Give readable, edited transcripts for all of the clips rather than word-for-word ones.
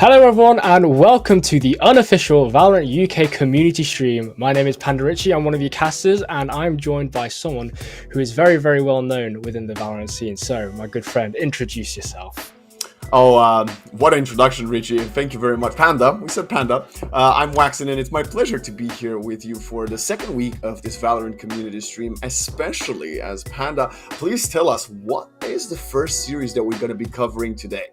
Hello everyone and welcome to the unofficial Valorant UK community stream. My name is Panda Richie, I'm one of your casters and I'm joined by someone who is very, very well known within the Valorant scene. So my good friend, introduce yourself. What an introduction, Richie. Thank you very much. Panda, we said Panda. I'm VUKC and it's my pleasure to be here with you for the second week of this Valorant community stream, especially as Panda. Please tell us, what is the first series that we're going to be covering today?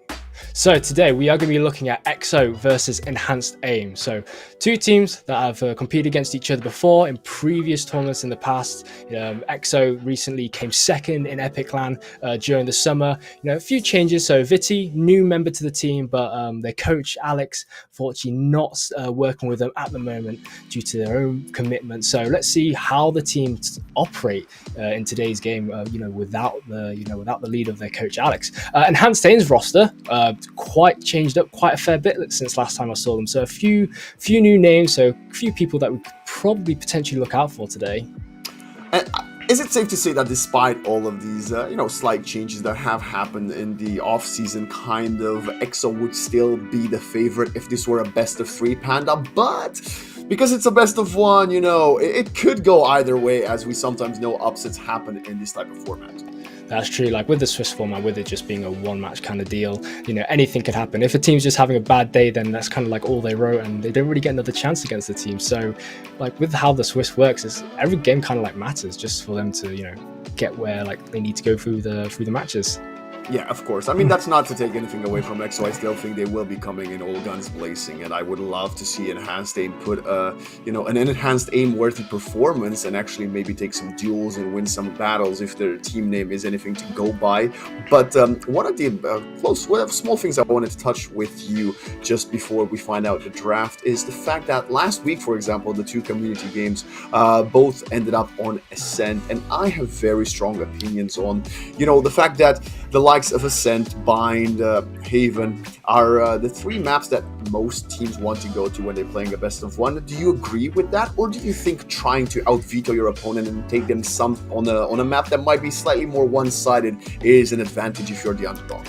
So today we are going to be looking at EXO versus Enhanced Aim. So two teams that have competed against each other before in previous tournaments in the past. EXO recently came second in Epic LAN during the summer. A few changes. So VUKC, new member to the team, but their coach Alex, fortunately not working with them at the moment due to their own commitment. So let's see how the teams operate in today's game. Without the lead of their coach Alex. Enhanced Aim's roster. Quite changed up quite a fair bit since last time I saw them. So a few new names, so a few people that we could probably potentially look out for today. Is it safe to say that despite all of these, slight changes that have happened in the off-season, kind of EXO would still be the favorite if this were a best of three, Panda? But because it's a best of one, it could go either way, as we sometimes know upsets happen in this type of format. That's true. Like with the Swiss format, with it just being a one-match kind of deal, anything could happen. If a team's just having a bad day, then that's kind of like all they wrote, and they don't really get another chance against the team. So, like with how the Swiss works, is every game kind of like matters just for them to get where like they need to go through the matches. Yeah, of course. I mean, that's not to take anything away from EXO. I still think they will be coming in all guns blazing, and I would love to see Enhanced Aim put an Enhanced Aim worthy performance and actually maybe take some duels and win some battles if their team name is anything to go by. But one of the small things I wanted to touch with you just before we find out the draft is the fact that last week, for example, the two community games both ended up on Ascent, and I have very strong opinions on the fact that the likes of Ascent, Bind, Haven are the three maps that most teams want to go to when they're playing a best of one. Do you agree with that, or do you think trying to out-veto your opponent and take them on a map that might be slightly more one-sided is an advantage if you're the underdog?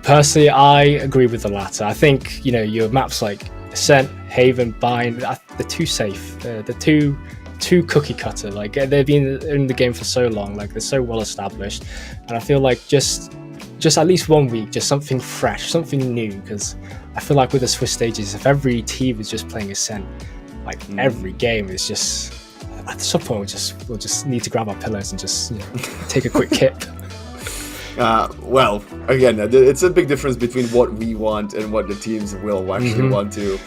Personally, I agree with the latter. I think your maps like Ascent, Haven, Bind, they're too safe. They're too cookie cutter. Like they've been in the game for so long, like they're so well established, and I feel like just at least 1 week, just something fresh, something new, because I feel like with the Swiss stages, if every team is just playing Ascent, like every game is just, at some point we'll just need to grab our pillows and just take a quick kip. Well, again, it's a big difference between what we want and what the teams will actually want to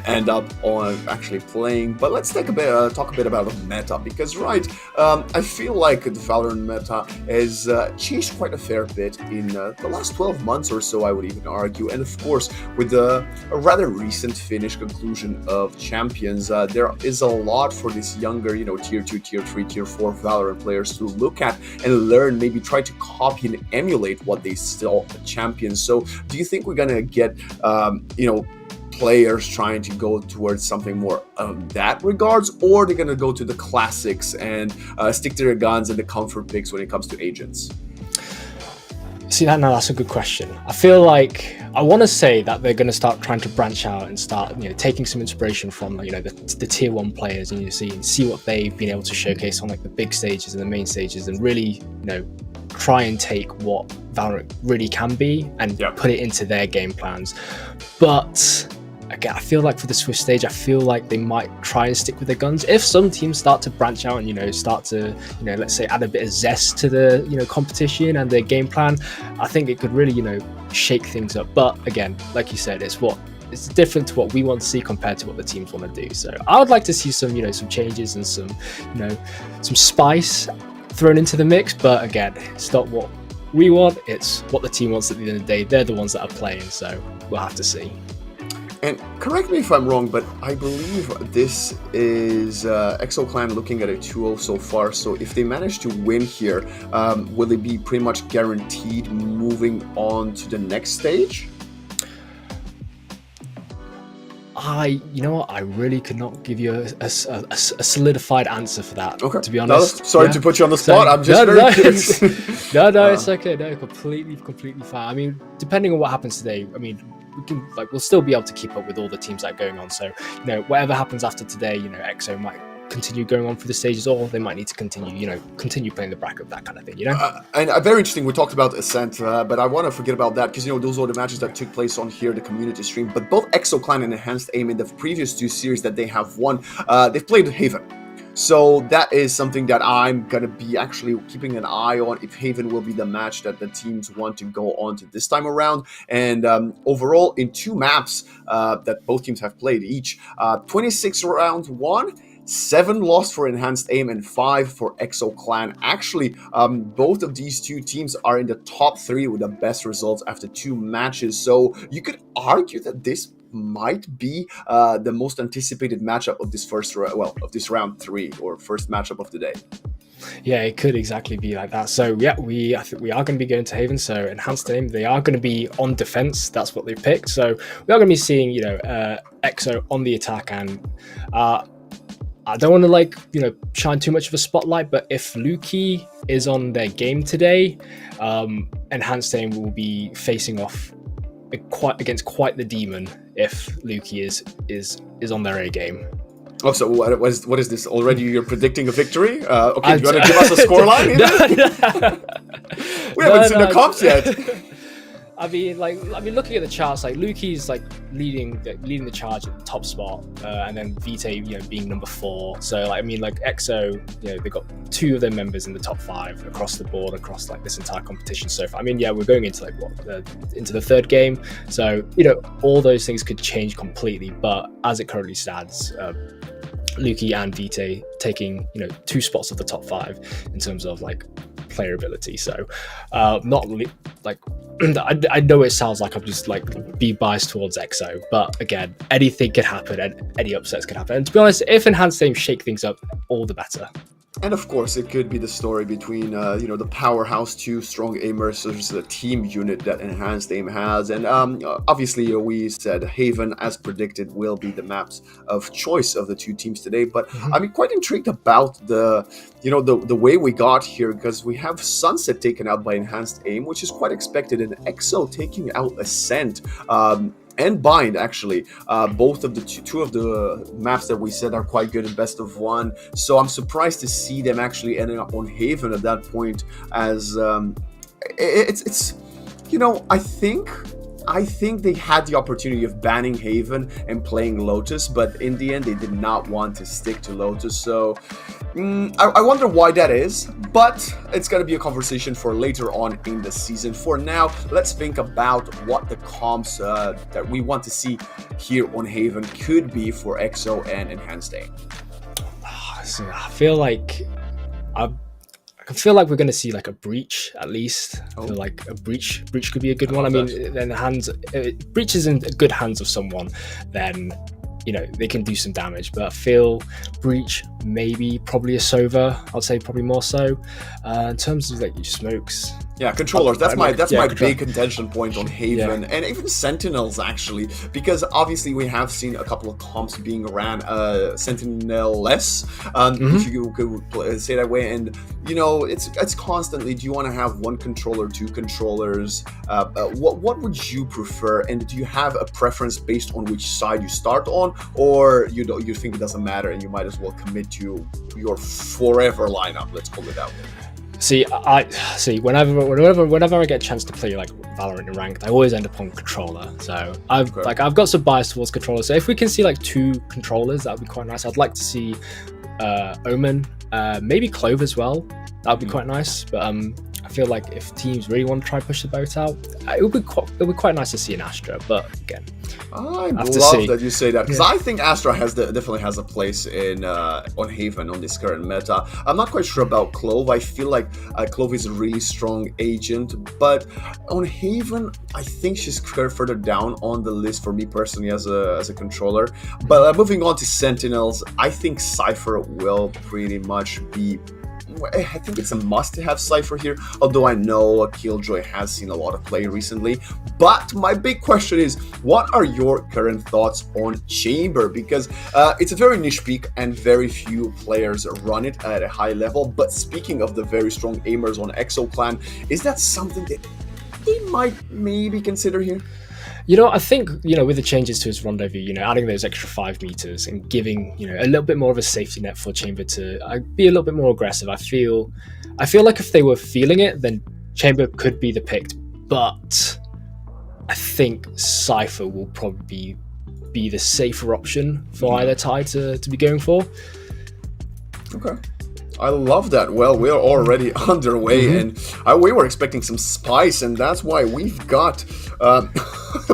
end up on actually playing. But let's talk a bit about the meta, because I feel like the Valorant meta has changed quite a fair bit in the last 12 months or so, I would even argue. And of course, with a rather recent Finnish conclusion of Champions, there is a lot for this younger, tier 2, tier 3, tier 4 Valorant players to look at and learn, maybe try to copy and emulate what they saw at Champions. So do you think we're gonna get players trying to go towards something more of that regards, or they're gonna go to the classics and stick to their guns and the comfort picks when it comes to agents? See, that's a good question. I feel like I want to say that they're going to start trying to branch out and start taking some inspiration from the tier 1 players, and see what they've been able to showcase on like the big stages and the main stages, and really try and take what Valorant really can be and put it into their game plans. But again, I feel like for the Swiss stage, I feel like they might try and stick with their guns. If some teams start to branch out and start to let's say add a bit of zest to the competition and their game plan, I think it could really shake things up. But again, like you said, it's different to what we want to see compared to what the teams want to do. So I would like to see some some changes and some spice thrown into the mix. But again, it's not what we want, it's what the team wants at the end of the day. They're the ones that are playing, so we'll have to see. And correct me if I'm wrong, but I believe this is EXO Clan looking at a 2-0 so far. So if they manage to win here, will they be pretty much guaranteed moving on to the next stage? I really could not give you a solidified answer for that. Okay. To be honest. No, sorry to put you on the spot. I'm just very curious. No, it's okay. No, completely fine. I mean, depending on what happens today, I mean, we'll still be able to keep up with all the teams that are going on. So, whatever happens after today, EXO might continue going on through the stages, or they might need to continue playing the bracket, that kind of thing, and very interesting, we talked about Ascent, but I want to forget about that, because those are the matches that took place on here, the community stream. But both EXO Clan and Enhanced Aim, in the previous 2 series that they have won, they've played Haven. So that is something that I'm going to be actually keeping an eye on, if Haven will be the match that the teams want to go on to this time around. And overall, in 2 maps that both teams have played each, 26 rounds won, 7 lost for Enhanced Aim, and 5 for EXO Clan. Actually, both of these 2 teams are in the top 3 with the best results after 2 matches. So you could argue that this might be the most anticipated matchup of this of this round 3, or first matchup of the day. Yeah, it could exactly be like that. So yeah, I think we are going to be going to Haven. So Enhanced Aim, they are going to be on defense. That's what they've picked. So we are going to be seeing EXO on the attack, and I don't want to shine too much of a spotlight, but if Luki is on their game today, Enhanced Aim will be facing off against quite the demon if Luki is on their A game. Oh, so what is this? Already you're predicting a victory? Okay, do you want to give us a scoreline? We haven't seen the comps yet. I mean, looking at the charts, Luki's leading the charge at the top spot, and then Vite, being number 4. So EXO, they've got 2 of their members in the top 5 across the board, across this entire competition so far. I mean, we're going into into the 3rd game, so all those things could change completely. But as it currently stands, Luki and Vite taking 2 spots of the top 5 in terms of player ability. So I know it sounds like I'm just be biased towards EXO, but again, anything could happen and any upsets could happen. And to be honest, if Enhanced Aim shake things up, all the better. And of course, it could be the story between, the powerhouse 2 strong aimers versus the team unit that Enhanced Aim has. And obviously, we said Haven, as predicted, will be the maps of choice of the 2 teams today. But I'm quite intrigued about the way we got here, because we have Sunset taken out by Enhanced Aim, which is quite expected, and EXO taking out Ascent. And Bind, actually, both of the 2 of the maps that we said are quite good in best of 1. So I'm surprised to see them actually ending up on Haven at that point, as I think they had the opportunity of banning Haven and playing Lotus, but in the end they did not want to stick to Lotus. So I wonder why that is, but it's going to be a conversation for later on in the season. For now, let's think about what the comps that we want to see here on Haven could be for EXO and Enhanced Aim. So I feel like we're going to see a breach at least. I feel like a breach could be a good one. I mean, then breach is in good hands of someone, then they can do some damage. But I feel breach, probably a Sova. I'd say probably more so. In terms of your smokes. Yeah, controllers. That's my big contention point on Haven, and even Sentinels, actually, because obviously we have seen a couple of comps being ran Sentinel-less, if you could say that way. And it's constantly, do you want to have 1 controller, 2 controllers? What would you prefer? And do you have a preference based on which side you start on, or you think it doesn't matter and you might as well commit to your forever lineup? Let's call it that way. See, whenever I get a chance to play Valorant in ranked, I always end up on controller. So I've got some bias towards controller. So if we can see 2 controllers, that would be quite nice. I'd like to see Omen, maybe Clove as well. That would be quite nice. But I feel like if teams really want to try and push the boat out, it would be quite nice to see an Astra. But again, I love that you say that, because I think Astra definitely has a place in on Haven on this current meta. I'm not quite sure about Clove. I feel like Clove is a really strong agent, but on Haven, I think she's further down on the list for me personally as a controller. But moving on to Sentinels, I think Cypher will pretty much be. I think it's a must to have Cypher here, although I know Killjoy has seen a lot of play recently. But my big question is, what are your current thoughts on Chamber? Because it's a very niche pick and very few players run it at a high level. But speaking of the very strong aimers on EXO Clan, is that something that they might maybe consider here? I think, with the changes to his rendezvous, adding those extra 5 meters and giving, a little bit more of a safety net for Chamber to be a little bit more aggressive. I feel like if they were feeling it, then Chamber could be the pick. But I think Cypher will probably be the safer option for either tie to be going for. Okay. I love that. Well, we're already underway, and we were expecting some spice, and that's why we've got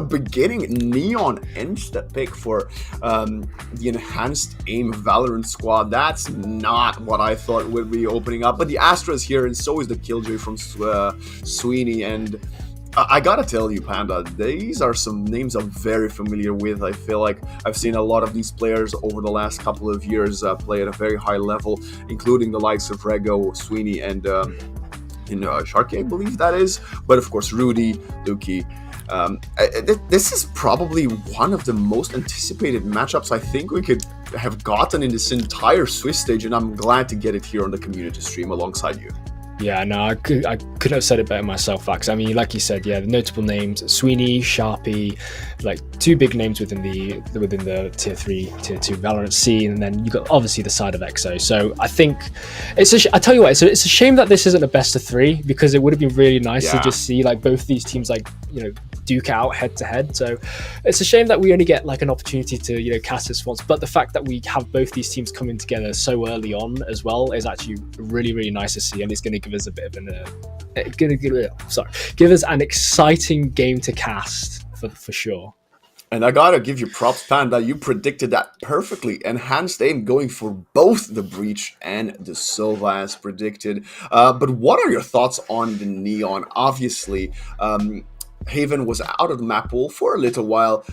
beginning Neon insta pick for the enhanced aim Valorant squad. That's not what I thought would be opening up, but the Astra is here, and so is the Killjoy from Sweeney, and I gotta tell you, Panda, these are some names I'm very familiar with. I feel like I've seen a lot of these players over the last couple of years play at a very high level, including the likes of Rego, Sweeney, and Sharky, I believe that is. But of course, Rudy, Luki. This is probably one of the most anticipated matchups I think we could have gotten in this entire Swiss stage, and I'm glad to get it here on the community stream alongside you. Yeah, no, I could have said it better myself, Vax. I mean, like you said, yeah, the notable names: Sweeney, Sharpie, like two big names within the tier 3, tier 2 Valorant scene, and then you got obviously the side of EXO. So I think I tell you what, it's a shame that this isn't a best of 3, because it would have been really nice to just see like both these teams duke out head to head. So it's a shame that we only get like an opportunity to cast this once, but the fact that we have both these teams coming together so early on as well is actually really, really nice to see, and it's going to give us a bit of give us an exciting game to cast for sure. And I gotta give you props, Panda. You predicted that perfectly. Enhanced aim going for both the Breach and the Sova as predicted. But what are your thoughts on the Neon? Obviously, Haven was out of the map pool for a little while,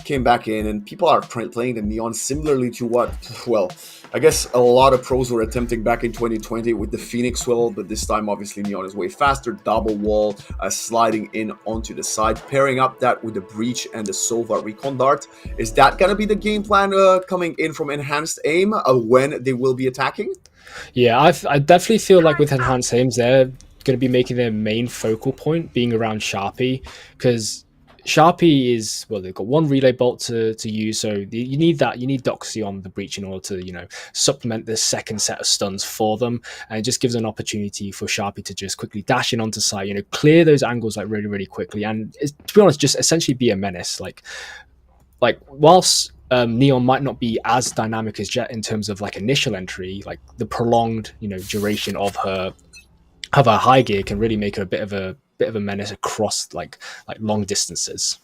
came back in, and people are playing the Neon similarly to what, well, I guess a lot of pros were attempting back in 2020 with the Phoenix Swivel, but this time obviously Neon is way faster, double wall, sliding in onto the side, pairing up that with the Breach and the Sova Recon Dart. Is that going to be the game plan coming in from Enhanced Aim when they will be attacking? Yeah, I definitely feel like with Enhanced Aims, they're going to be making their main focal point being around Sharpie, because Sharpie is, well, they've got one relay bolt to use, so you need Doxy on the Breach in order to supplement the second set of stuns for them, and it just gives an opportunity for Sharpie to just quickly dash in onto site, clear those angles like really, really quickly, and to be honest, just essentially be a menace. Like whilst Neon might not be as dynamic as Jet in terms of like initial entry, like the prolonged duration of her high gear can really make her a bit of a menace across like long distances.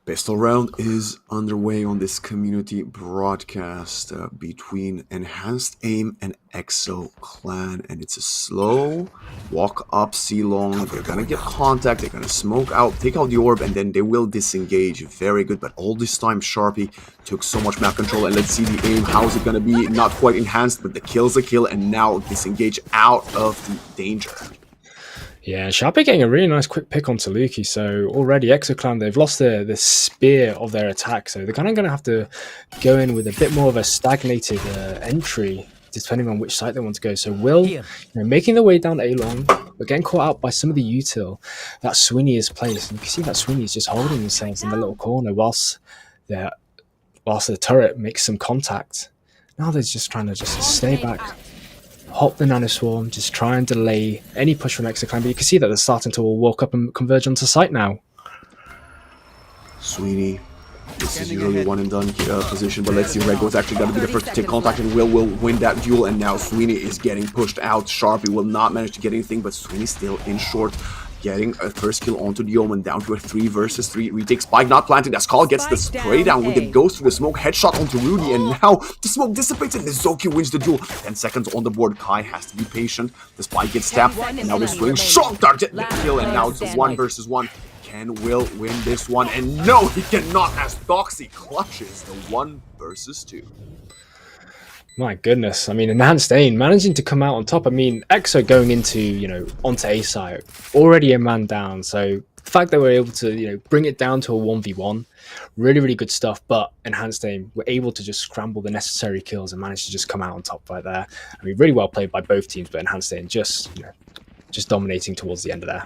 Pistol round is underway on this community broadcast between Enhanced Aim and EXO Clan, and it's a slow walk up C-long. They're gonna get contact, they're gonna smoke out, take out the orb, and then they will disengage. Very good, but all this time Sharpie took so much map control, and let's see the aim. How's it gonna be? Not quite enhanced, but the kill's a kill, and now disengage out of the danger. Yeah, Sharpie getting a really nice quick pick on Taluki. So already ExoClan, they've lost the spear of their attack. So they're kind of going to have to go in with a bit more of a stagnated entry, depending on which side they want to go. So Will, making their way down A-long, but getting caught out by some of the util that Sweeney is placed. And you can see that Sweeney is just holding themselves in the little corner whilst the turret makes some contact. Now they're just trying to just stay back, hop the nanoswarm, just try and delay any push from ExoClan, but you can see that they're starting to all walk up and converge onto site now. Sweeney, this is usually a one and done position, but let's see, Rego is actually going to be the first to take contact, and Will win that duel, and now Sweeney is getting pushed out. Sharpie will not manage to get anything, but Sweeney still in short, getting a first kill onto the Omen, down to a 3 versus 3. Retake Spike, not planting. That Skull gets the spray down with it, goes through the smoke, headshot onto Rudy, and now the smoke dissipates and the Zoki wins the duel. 10 seconds on the board. Kai has to be patient. The Spike gets tapped, and now the swing shock dart the kill, and now it's a 1 versus 1. Can Will win this one? And no, he cannot, as Doxy clutches the 1 versus 2. My goodness, I mean, Enhanced Aim managing to come out on top. I mean, EXO going into, onto A site, already a man down. So the fact that we're able to, bring it down to a 1v1, really, really good stuff. But Enhanced Aim were able to just scramble the necessary kills and manage to just come out on top right there. I mean, really well played by both teams, but Enhanced Aim just dominating towards the end of there.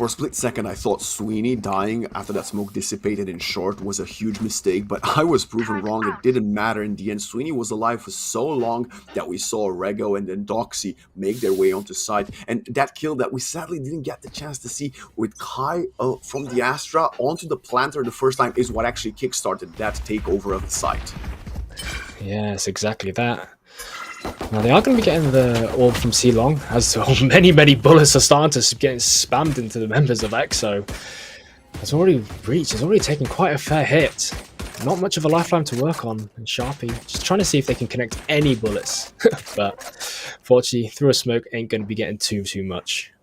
For a split second, I thought Sweeney dying after that smoke dissipated in short was a huge mistake, but I was proven wrong. It didn't matter in the end. Sweeney was alive for so long that we saw Rego and then Doxy make their way onto site. And that kill that we sadly didn't get the chance to see with Kai from the Astra onto the planter the first time is what actually kickstarted that takeover of the site. Yes, exactly that. Now they are going to be getting the orb from C-Long, as many bullets are starting to get spammed into the members of EXO. It's already reached, it's already taken quite a fair hit. Not much of a lifeline to work on, and Sharpie just trying to see if they can connect any bullets. But fortunately, through a smoke ain't going to be getting too much.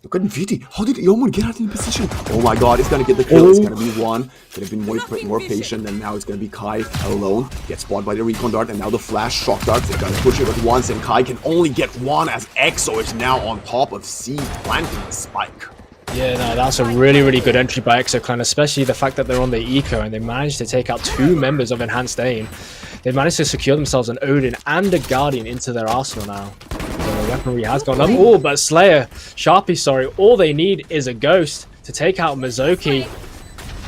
Look at VT. How did Yeoman get out in position? Oh my god, he's gonna get the kill. It's gonna be one. Could have been more patient, and now it's gonna be Kai alone. Gets spotted by the recon dart, and now the flash shock dart. They're gonna push it at once, and Kai can only get one as EXO is now on top of C, planting the spike. Yeah, no, that's a really good entry by EXO Clan, especially the fact that they're on the eco and they managed to take out 2 members of Enhanced Aim. They've managed to secure themselves an Odin and a Guardian into their arsenal now. So the weaponry has gone up. Oh, but Sharpie, sorry, all they need is a Ghost to take out Mizoki.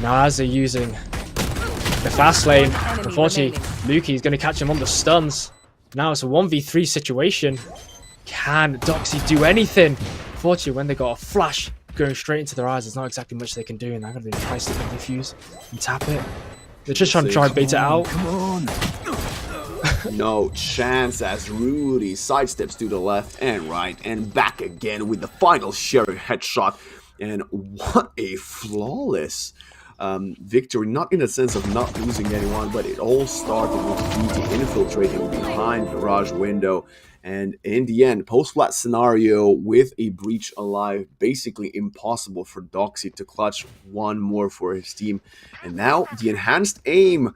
Now as they're using the fast lane, unfortunately, Luki is going to catch him on the stuns. Now it's a 1v3 situation. Can Doxy do anything? Unfortunately, when they got a flash going straight into their eyes, there's not exactly much they can do, and they're going to try to defuse and tap it. They're just trying to bait it out. Come on. No chance as Rudy sidesteps to the left and right and back again with the final sheriff headshot. And what a flawless victory, not in the sense of not losing anyone, but it all started with VT infiltrating behind the garage window. And in the end, post-flat scenario with a breach alive, basically impossible for Doxy to clutch one more for his team. And now the Enhanced Aim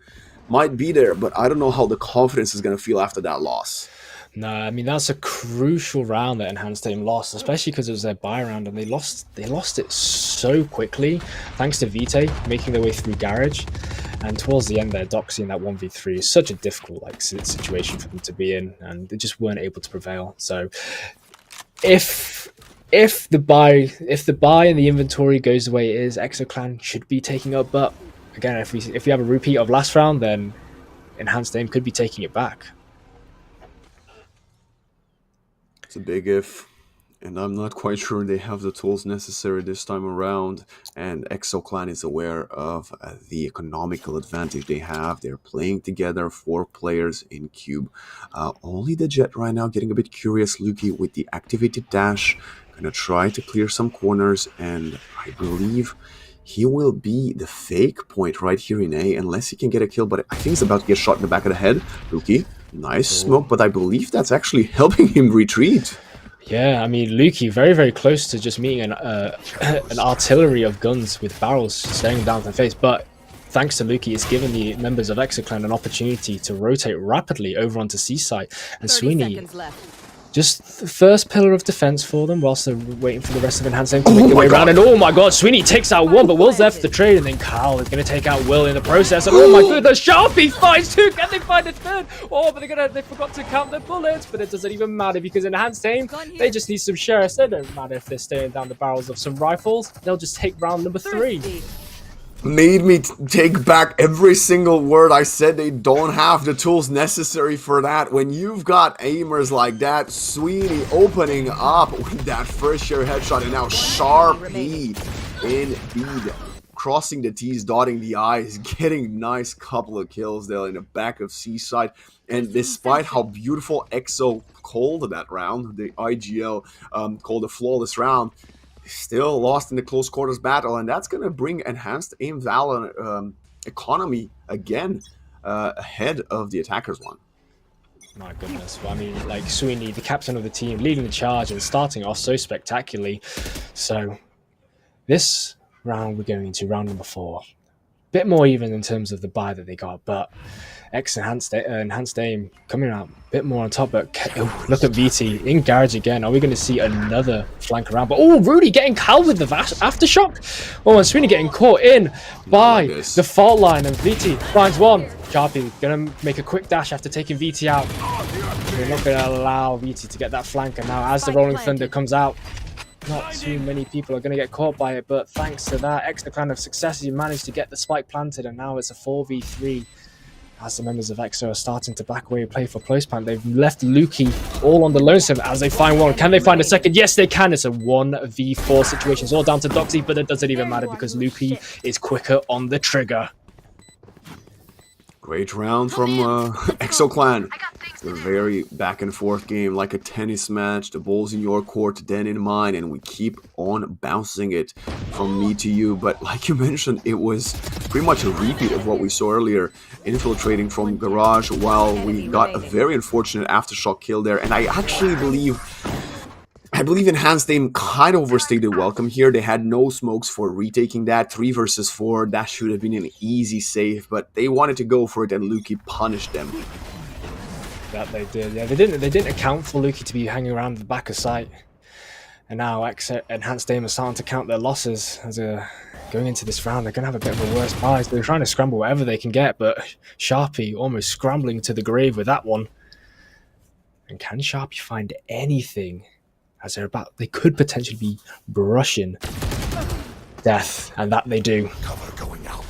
might be there, but I don't know how the confidence is going to feel after that loss. No, I mean, that's a crucial round that Enhanced Aim lost, especially because it was their buy round, and they lost it so quickly, thanks to Vite making their way through Garage. And towards the end there, Doxy in that 1v3 is such a difficult situation for them to be in, and they just weren't able to prevail. So if the buy and the inventory goes the way it is, EXO Clan should be taking up. But again, if we have a repeat of last round, then Enhanced Aim could be taking it back. It's a big if, and I'm not quite sure they have the tools necessary this time around. And EXO Clan is aware of the economical advantage they have. They're playing together, 4 players in Cube. Only the Jet right now getting a bit curious. Luki with the activated dash, gonna try to clear some corners, and I believe he will be the fake point right here in A, unless he can get a kill, but I think he's about to get shot in the back of the head. Luki, nice smoke, but I believe that's actually helping him retreat. Yeah, I mean, Luki very close to just meeting an artillery of guns with barrels staring him down to the face, but thanks to Luki, it's given the members of EXO Clan an opportunity to rotate rapidly over onto C-side, and Sweeney just the first pillar of defense for them whilst they're waiting for the rest of Enhanced Aim to make their way around. And oh my god, Sweeney takes out one, but Will's there for the trade, and then Carl is going to take out Will in the process. And oh my goodness, Sharpie finds 2. Can they find a third? Oh, but they forgot to count their bullets. But it doesn't even matter because Enhanced Aim, they just need some sheriffs. They don't matter if they're staring down the barrels of some rifles. They'll just take round number 3. Made me take back every single word I said. They don't have the tools necessary for that. When you've got aimers like that, Sweeney opening up with that first share headshot, and now Sharpie indeed crossing the T's, dotting the I's, getting nice couple of kills there in the back of Seaside. And despite how beautiful EXO called that round, the IGL called a flawless round, still lost in the close quarters battle, and that's going to bring Enhanced Aim Valor economy again ahead of the attackers one. My goodness. Well, I mean, like Sweeney, the captain of the team, leading the charge and starting off so spectacularly. So this round, we're going into round number 4. Bit more even in terms of the buy that they got, but Enhanced Aim coming out a bit more on top. But look at VT in Garage again. Are we going to see another flank around? But oh, Rudy getting cowed with the aftershock. Oh, and Sweeney getting caught in by the fault line, and VT finds one. Sharpie going to make a quick dash after taking VT out. We're not going to allow VT to get that flank, and now as the Rolling Thunder comes out, not too many people are going to get caught by it, but thanks to that extra kind of success, you managed to get the spike planted, and now it's a 4v3 as the members of EXO are starting to back away, play for close plant. They've left Lukey all on the lonesome as they find one. Can they find a second? Yes, they can. It's a 1v4 situation. It's all down to Doxy, but it doesn't even matter because Lukey is quicker on the trigger. Great round from EXO Clan. It's a very back and forth game, like a tennis match. The ball's in your court, then in mine, and we keep on bouncing it from me to you. But like you mentioned, it was pretty much a repeat of what we saw earlier, infiltrating from garage while we got a very unfortunate aftershock kill there. And I actually believe Enhanced Aim kind of overstayed their welcome here. They had no smokes for retaking that. 3 versus 4, that should have been an easy save, but they wanted to go for it and Lukey punished them. That they did, yeah. They didn't account for Lukey to be hanging around the back of sight. And now Enhanced Aim are starting to count their losses as going into this round. They're going to have a bit of a worse prize. They're trying to scramble whatever they can get, but Sharpie almost scrambling to the grave with that one. And can Sharpie find anything? As they could potentially be brushing death, and that they do. Cover going out.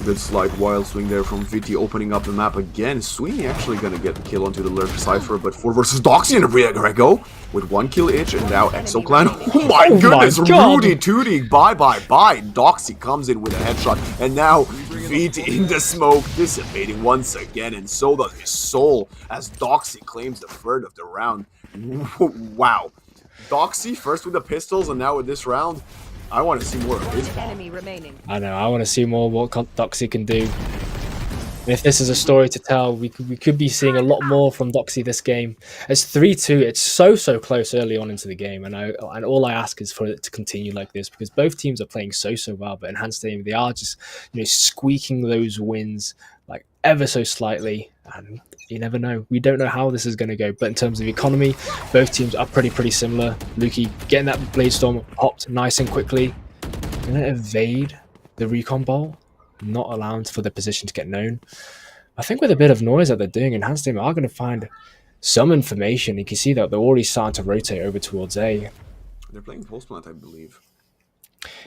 Good slide wild swing there from VT, opening up the map again. Sweeney actually gonna get the kill onto the Lurk Cypher, but 4 versus Doxy and Ria Grego with 1 kill each, and now EXO Clan. Oh my goodness, Rudy Tootie, bye. Doxy comes in with a headshot, and now VT in the smoke, dissipating once again, and so does his soul as Doxy claims the third of the round. Wow. Doxy first with the pistols and now with this round. I want to see more of his enemy remaining. I know, I want to see more what Doxy can do. And if this is a story to tell, we could be seeing a lot more from Doxy this game. It's 3-2. It's so close early on into the game, and all I ask is for it to continue like this because both teams are playing so well. But Enhanced Aim, they are just squeaking those wins like ever so slightly, and you never know. We don't know how this is going to go, but in terms of economy, both teams are pretty similar. Lukey getting that Blade Storm popped nice and quickly. Going to evade the recon bowl, not allowing for the position to get known. I think with a bit of noise that they're doing, Enhanced Aim are going to find some information. You can see that they're already starting to rotate over towards A. They're playing post plant, I believe.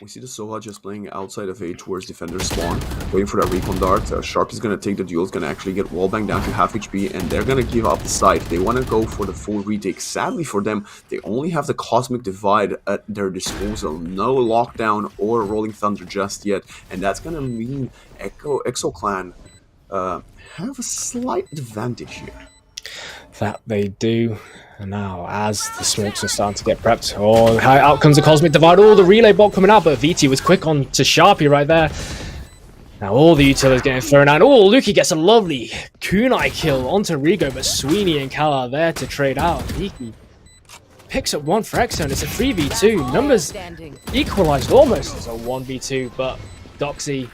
We see the Soha just playing outside of A towards defender spawn, waiting for that recon dart. Sharp is going to take the duel, is going to actually get wallbang down to half HP, and they're going to give up the site. They want to go for the full retake. Sadly for them, they only have the Cosmic Divide at their disposal. No lockdown or Rolling Thunder just yet, and that's going to mean EXO Clan have a slight advantage here. That they do. And now, as the smokes are starting to get prepped, out comes the Cosmic Divide. The relay bot coming out, but VT was quick on to Sharpie right there. Now all the utilities getting thrown out. Lukey gets a lovely kunai kill onto Rigo, but Sweeney and Cal are there to trade out. Lukey picks up 1 for EXO, and it's a 3v2. Numbers equalized almost as a 1v2, but Doxy,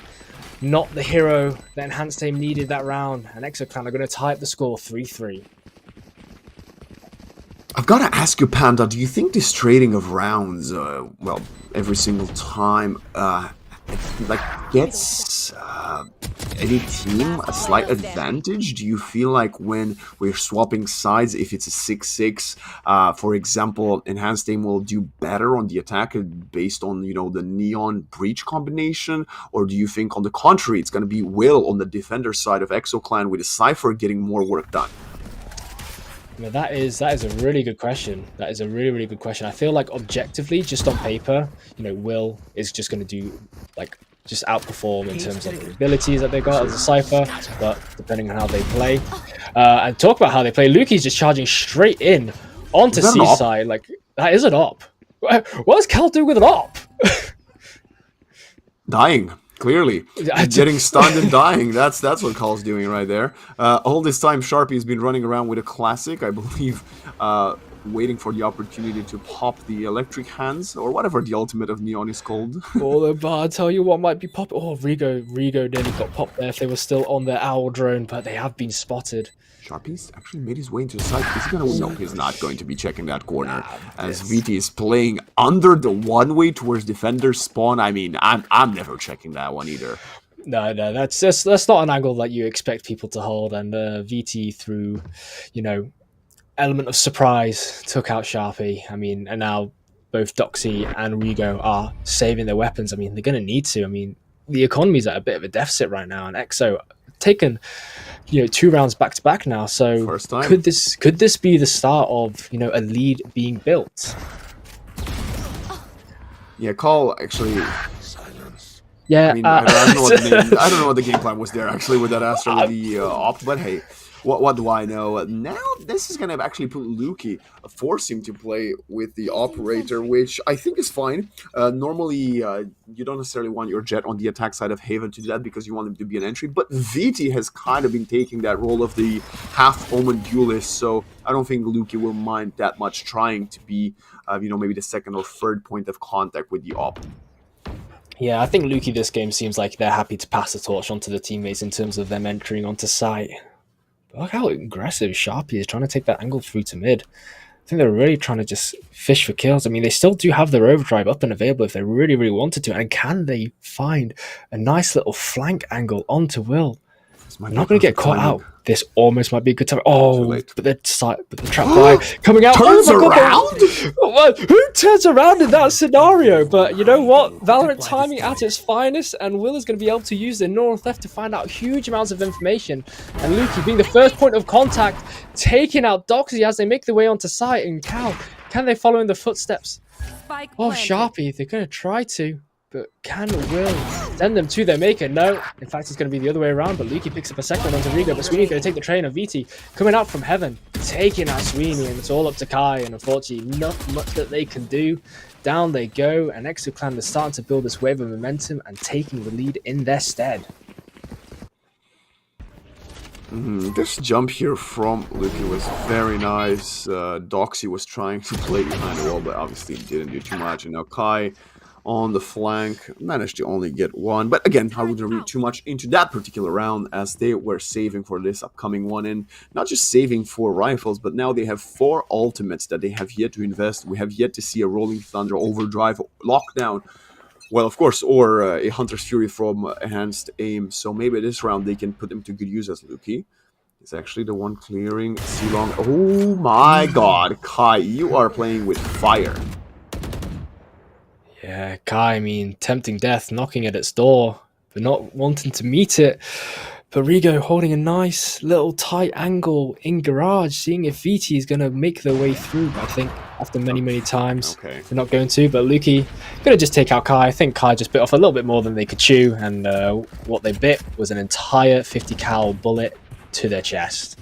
not the hero that Enhanced Aim needed that round, and EXO Clan are going to tie up the score 3-3. I've got to ask you, Panda, do you think this trading of rounds, well, every single time, gets any team a slight advantage? Do you feel like when we're swapping sides, if it's a 6-6, for example, Enhanced Aim will do better on the attack based on, the Neon Breach combination? Or do you think, on the contrary, it's going to be Will on the defender side of EXO Clan with a Cypher getting more work done? That is a really good question. That is a really good question. I feel like objectively, just on paper, Will is just going to do just outperform in terms of the abilities that they got as a Cypher, but depending on how they play. And talk about how they play, Lukey's just charging straight in onto C-side. That is an op. What does Cal do with an op? Dying. Clearly, getting stunned and dying. That's what Cal's doing right there. All this time, Sharpie has been running around with a classic, I believe, waiting for the opportunity to pop the electric hands, or whatever the ultimate of Neon is called. But I'll tell you what might be popped. Rigo nearly got popped there if they were still on their owl drone, but they have been spotted. Sharpie's actually made his way into the side. Is he gonna win? No, he's not going to be checking that corner. As VT is playing under the one-way towards defender spawn. I mean, I'm never checking that one either. No, that's not an angle that you expect people to hold. And VT through, element of surprise took out Sharpie. I mean, and now both Doxy and Rigo are saving their weapons. I mean, they're going to need to. I mean, the economy's at a bit of a deficit right now, and EXO taken 2 rounds back to back now. So First time. could this be the start of a lead being built? Yeah, Call actually. Yeah, I mean, I don't know what the game plan was there actually with that Astra with the opt, but hey, what do I know? Now this is gonna actually put Luki, force him to play with the operator, which I think is fine. Normally, you don't necessarily want your Jet on the attack side of Haven to do that because you want him to be an entry, but VT has kind of been taking that role of the half-omen duelist, so I don't think Luki will mind that much trying to be, maybe the second or third point of contact with the op. Yeah, I think Luki this game seems like they're happy to pass the torch onto the teammates in terms of them entering onto site. But look how aggressive Sharpie is trying to take that angle through to mid. I think they're really trying to just fish for kills. I mean, they still do have their overdrive up and available if they really, really wanted to. And can they find a nice little flank angle onto Will? They're not going to get caught out. This almost might be a good time. Oh, but the trap fire coming out. Turns around? Well, who turns around in that scenario? But you know what? Valorant timing at its finest, and Will is going to be able to use the North left to find out huge amounts of information. And Luki being the first point of contact, taking out Doxy as they make their way onto site. And Cal, can they follow in the footsteps of Sharpie? They're going to try to. But can Will send them to their maker? No. In fact, it's going to be the other way around. But Luki picks up a second one onto Rigo. But Sweeney's going to take the train of VT. Coming out from Heaven. Taking out Sweeney. And it's all up to Kai. And unfortunately, not much that they can do. Down they go. And EXO Clan is starting to build this wave of momentum and taking the lead in their stead. This jump here from Luki was very nice. Doxy was trying to play behind the wall, but obviously didn't do too much. And now Kai on the flank managed to only get one, but again, I wouldn't read too much into that particular round as they were saving for this upcoming one, and not just saving for rifles, but now they have 4 ultimates that they have yet to invest. We have yet to see a Rolling Thunder, Overdrive, Lockdown, well, of course, or a Hunter's Fury from Enhanced Aim. So maybe this round they can put them to good use, as Luki is actually the one clearing C-Long. Oh my god, Kai, you are playing with fire. Yeah, Kai, I mean, tempting death, knocking at its door, but not wanting to meet it. But Rigo holding a nice little tight angle in garage, seeing if VT is going to make their way through. But I think after many times, they're not going to. But Luki going to just take out Kai. I think Kai just bit off a little bit more than they could chew. And what they bit was an entire 50 cal bullet to their chest.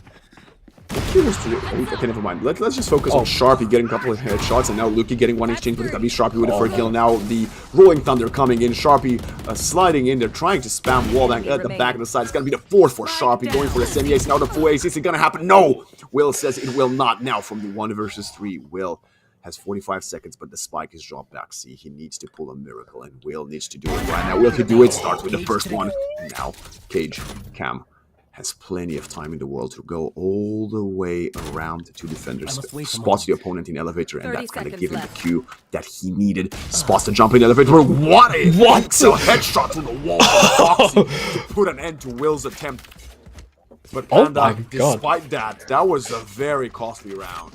Okay, never mind. Let's just focus on Sharpie getting a couple of headshots, and now Luki getting one exchange, but it's gonna be Sharpie with the first kill. Now the Rolling Thunder coming in, Sharpie sliding in. They're trying to spam wallbang at the back of the side. It's gonna be the 4th for Sharpie, going for the semi-ace. Now the full ace. Is it gonna happen? No! Will says it will not. Now from the 1 versus 3, Will has 45 seconds, but the spike is dropped back. See, he needs to pull a miracle, and Will needs to do it right now. Will he do it? Starts with the first one. Now, Cage, Cam has plenty of time in the world to go all the way around to defenders, spots the opponent in elevator, and that's gonna give him the cue that he needed. Spots the jump in elevator. What a headshot to the wall to put an end to Will's attempt. But Panda, despite that was a very costly round.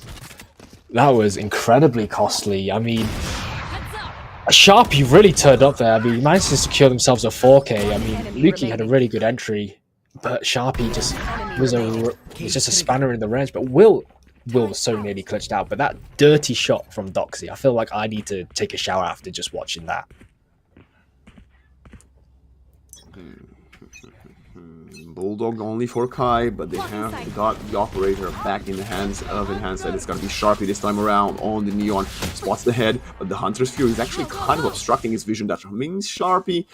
That was incredibly costly. I mean, Sharpie really turned up there. I mean, he managed to secure themselves a 4K. I mean, Luki had a really good entry, but Sharpie just was just a spanner in the wrench. But Will was so nearly clutched out. But that dirty shot from Doxy, I feel like I need to take a shower after just watching that. Bulldog only for Kai, but they have got the operator back in the hands of Enhanced. It's going to be Sharpie this time around on the Neon. Spots the head, but the Hunter's Fury is actually kind of obstructing his vision. That means Sharpie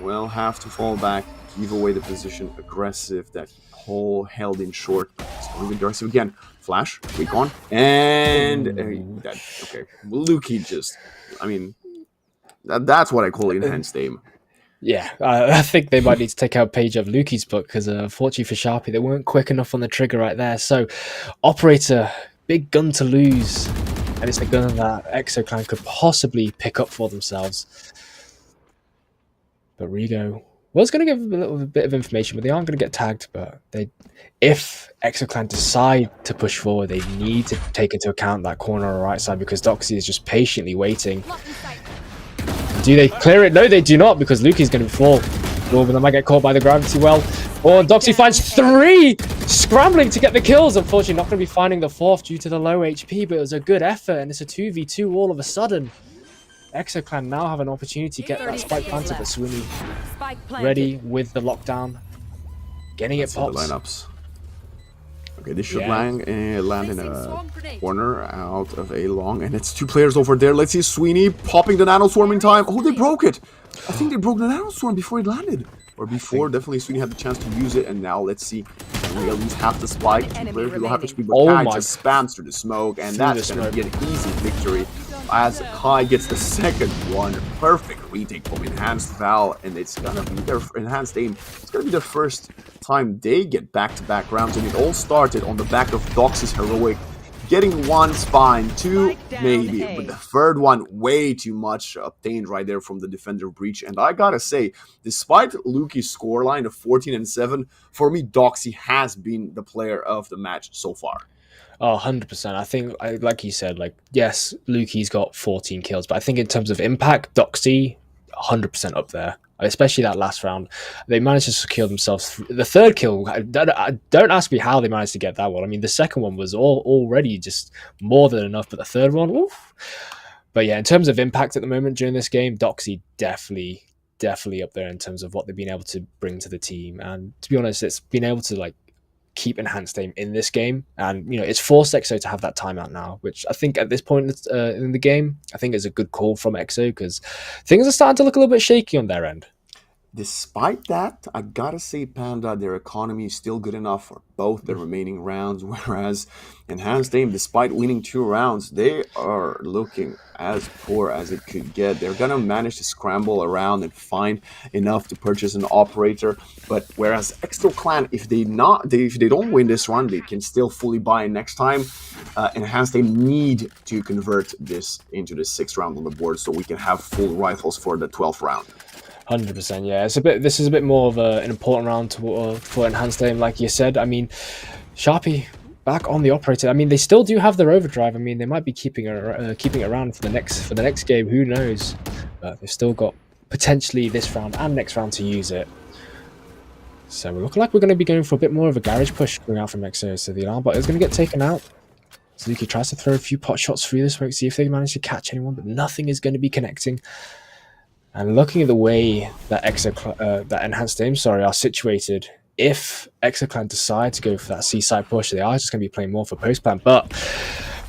will have to fall back, give away the position. Aggressive that he held in short. He's going aggressive again. Flash, weak on, and okay. Luki just, I mean, that's what I call Enhanced Aim. Yeah, I think they might need to take out a page of Luki's book because unfortunately for Sharpie, they weren't quick enough on the trigger right there. So, Operator, big gun to lose. And it's the gun that EXO Clan could possibly pick up for themselves. But Rigo was going to give a little bit of information, but they aren't going to get tagged. But if Exoclan decide to push forward, they need to take into account that corner on the right side, because Doxy is just patiently waiting. Do they clear it? No, they do not, because Luki's going to fall. But they might get caught by the gravity well. Or Doxy finds 3, scrambling to get the kills. Unfortunately, not going to be finding the 4th due to the low HP, but it was a good effort, and it's a 2v2 all of a sudden. Exoclan now have an opportunity to get that spike planted, but Sweeney ready with the lockdown, getting it popped. The lineups. Okay, this should land in a corner out of a long, and it's 2 players over there. Let's see Sweeney popping the nano swarm in time. Oh, they broke it. I think they broke the nano swarm before it landed. Or before, definitely Sweeney had the chance to use it, and now let's see. We at least have the spike. 2 players will have HP, but Kai just spams through the smoke, and that's going to be an easy victory as Kai gets the second one. Perfect retake from Enhanced Val, and it's going to be their Enhanced Aim. It's going to be the first time they get back-to-back rounds, and it all started on the back of Doxy's heroic. Getting 1 spine, 2 maybe, but the 3rd one way too much obtained right there from the defender breach. And I gotta say, despite Luki's scoreline of 14-7, for me Doxy has been the player of the match so far. Oh, 100%. I think, like you said, like, yes, Luki's got 14 kills, but I think in terms of impact, Doxy 100% up there. Especially that last round, they managed to secure themselves the 3rd kill. Don't ask me how they managed to get that one. I mean, the 2nd one was already just more than enough, but the 3rd one, oof. But yeah, in terms of impact at the moment during this game, Doxy definitely up there in terms of what they've been able to bring to the team. And to be honest, it's been able to like keep Enhanced Aim in this game, and you know, it's forced EXO to have that timeout now, which I think at this point in the game, I think is a good call from EXO, because things are starting to look a little bit shaky on their end. Despite that, I gotta say, Panda, their economy is still good enough for both the remaining rounds, whereas Enhanced Aim, despite winning 2 rounds, they are looking as poor as it could get. They're gonna manage to scramble around and find enough to purchase an operator, but whereas Exoclan, if they don't win this run, they can still fully buy next time. Enhanced Aim need to convert this into the 6th round on the board so we can have full rifles for the 12th round. 100%, yeah. This is a bit more of an important round for Enhanced Aim, like you said. I mean, Sharpie back on the operator. I mean, they still do have their overdrive. I mean, they might be keeping it around for the next game. Who knows? But they've still got potentially this round and next round to use it. So we're looking like we're going to be going for a bit more of a garage push going out from EXO. So the alarm bot is going to get taken out. Suzuki tries to throw a few pot shots through the smoke, see if they manage to catch anyone, but nothing is going to be connecting. And looking at the way that that Enhanced Aim, are situated, if Exoclan decide to go for that seaside push, they are just going to be playing more for post plan. But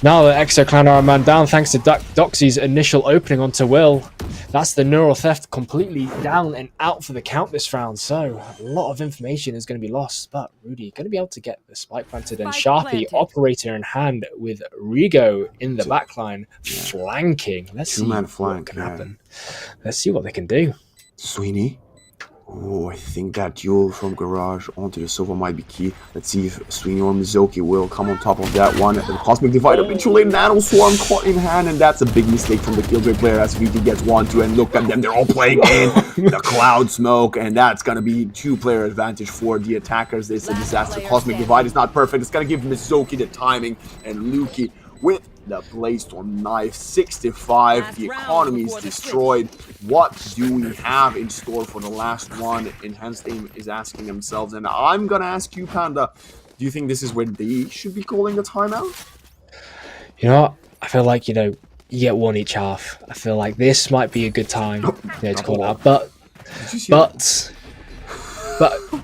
now that Exoclan are a man down, thanks to Doxy's initial opening onto Will, that's the neural theft completely down and out for the count this round. So a lot of information is going to be lost. But Rudy going to be able to get the spike planted, and Sharpie operator in hand with Rigo in the backline flanking. Let's see what can happen. Let's see what they can do. Sweeney. Oh, I think that duel from Garage onto the Silva might be key. Let's see if Sweeney or Mizuki will come on top of that one. The Cosmic Divide up into late Nano Swarm caught in hand, and that's a big mistake from the Killjoy player as VT gets 1-2, and look at them, they're all playing in the cloud smoke, and that's going to be 2-player advantage for the attackers. It's a disaster. Cosmic Divide is not perfect. It's going to give Mizuki the timing, and Luki with the Blaze-Storm knife. 65, the economy is destroyed. What do we have in store for the last one? Enhanced Aim is asking themselves, and I'm gonna ask you, Panda, do you think this is where they should be calling the timeout? You know what? I feel like, you get 1 each half. I feel like this might be a good time to call it out. But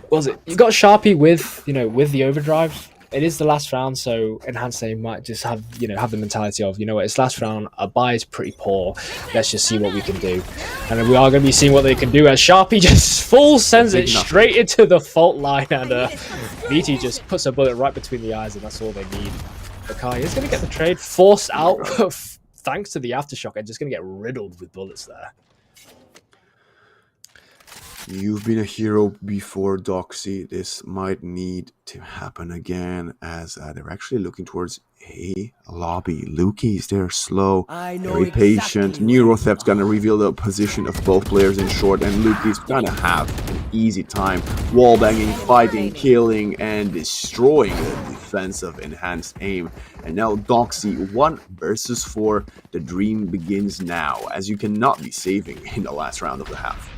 was it? You got Sharpie with the overdrive. It is the last round, so Enhanced Aim might just have the mentality of, it's last round, our buy is pretty poor, let's just see what we can do. And then we are going to be seeing what they can do as Sharpie just sends it straight into the fault line, and VT just puts a bullet right between the eyes, and that's all they need. Kai is going to get the trade forced out thanks to the aftershock, and just going to get riddled with bullets there. You've been a hero before, Doxy. This might need to happen again, as they're actually looking towards a lobby. Lukey's there slow, very patient. Neurotheft's gonna reveal the position of both players in short, and Lukey's gonna have an easy time wallbanging, fighting, killing, and destroying the defense of enhanced aim. And now Doxy 1 versus 4. The dream begins now, as you cannot be saving in the last round of the half.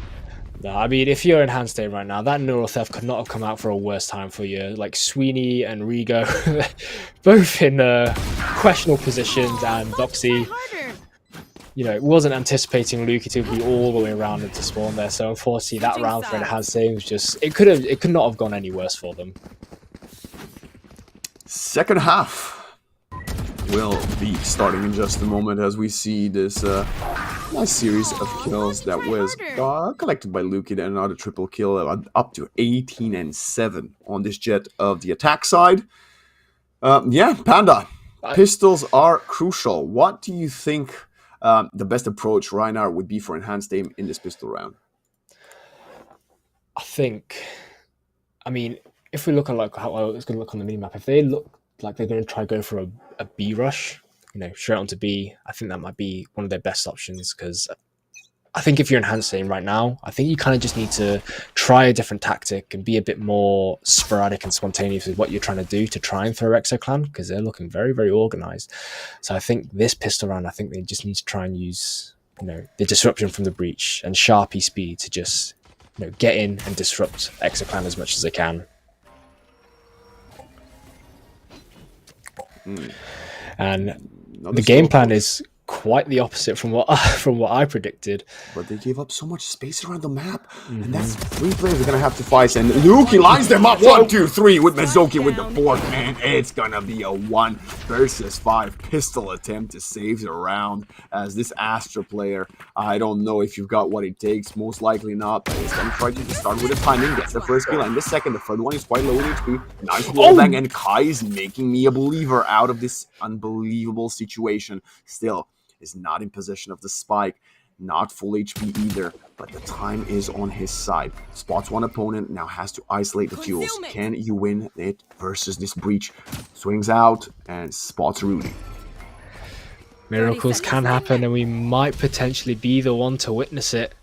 No, I mean, if you're enhanced aim right now, that neural theft could not have come out for a worse time for you. Like Sweeney and Rigo, both in questionable positions, and Doxy, wasn't anticipating Lukey to be all the way around and to spawn there. So unfortunately, that round for enhanced aim was just it could not have gone any worse for them. Second half will be starting in just a moment as we see this nice series of kills that was collected by Lukey, and another triple kill up to 18 and 7 on this jet of the attack side. Yeah, Panda, pistols are crucial. What do you think the best approach right now would be for enhanced aim in this pistol round? I mean, if we look at like how it's going to look on the minimap, if they look like they're going to try to go for a B rush, straight onto B, I think that might be one of their best options, because I think if you're enhanced aim right now, I think you kind of just need to try a different tactic and be a bit more sporadic and spontaneous with what you're trying to do to try and throw Exoclan, because they're looking very, very organized. So I think this pistol round, I think they just need to try and use, the disruption from the breach and Sharpie speed to just, get in and disrupt Exoclan as much as they can. And the game plan is quite the opposite from what I predicted. But they gave up so much space around the map, and that's 3 players are gonna have to fight. And Lukey lines them up 1, 2, 3 with Mizuki with the 4th, and it's gonna be a 1 versus 5 pistol attempt to save the round. As this Astra player, I don't know if you've got what it takes. Most likely not. But he's gonna try to start with the timing, gets the first kill, and the second. The third one is quite low in HP. Nice wallbang, and Kai is making me a believer out of this unbelievable situation. Still is not in possession of the spike, not full HP either, but the time is on his side. Spots one opponent, now has to isolate the fuels. Can you win it versus this breach? Swings out and spots Rudy. Miracles can happen, and we might potentially be the one to witness it.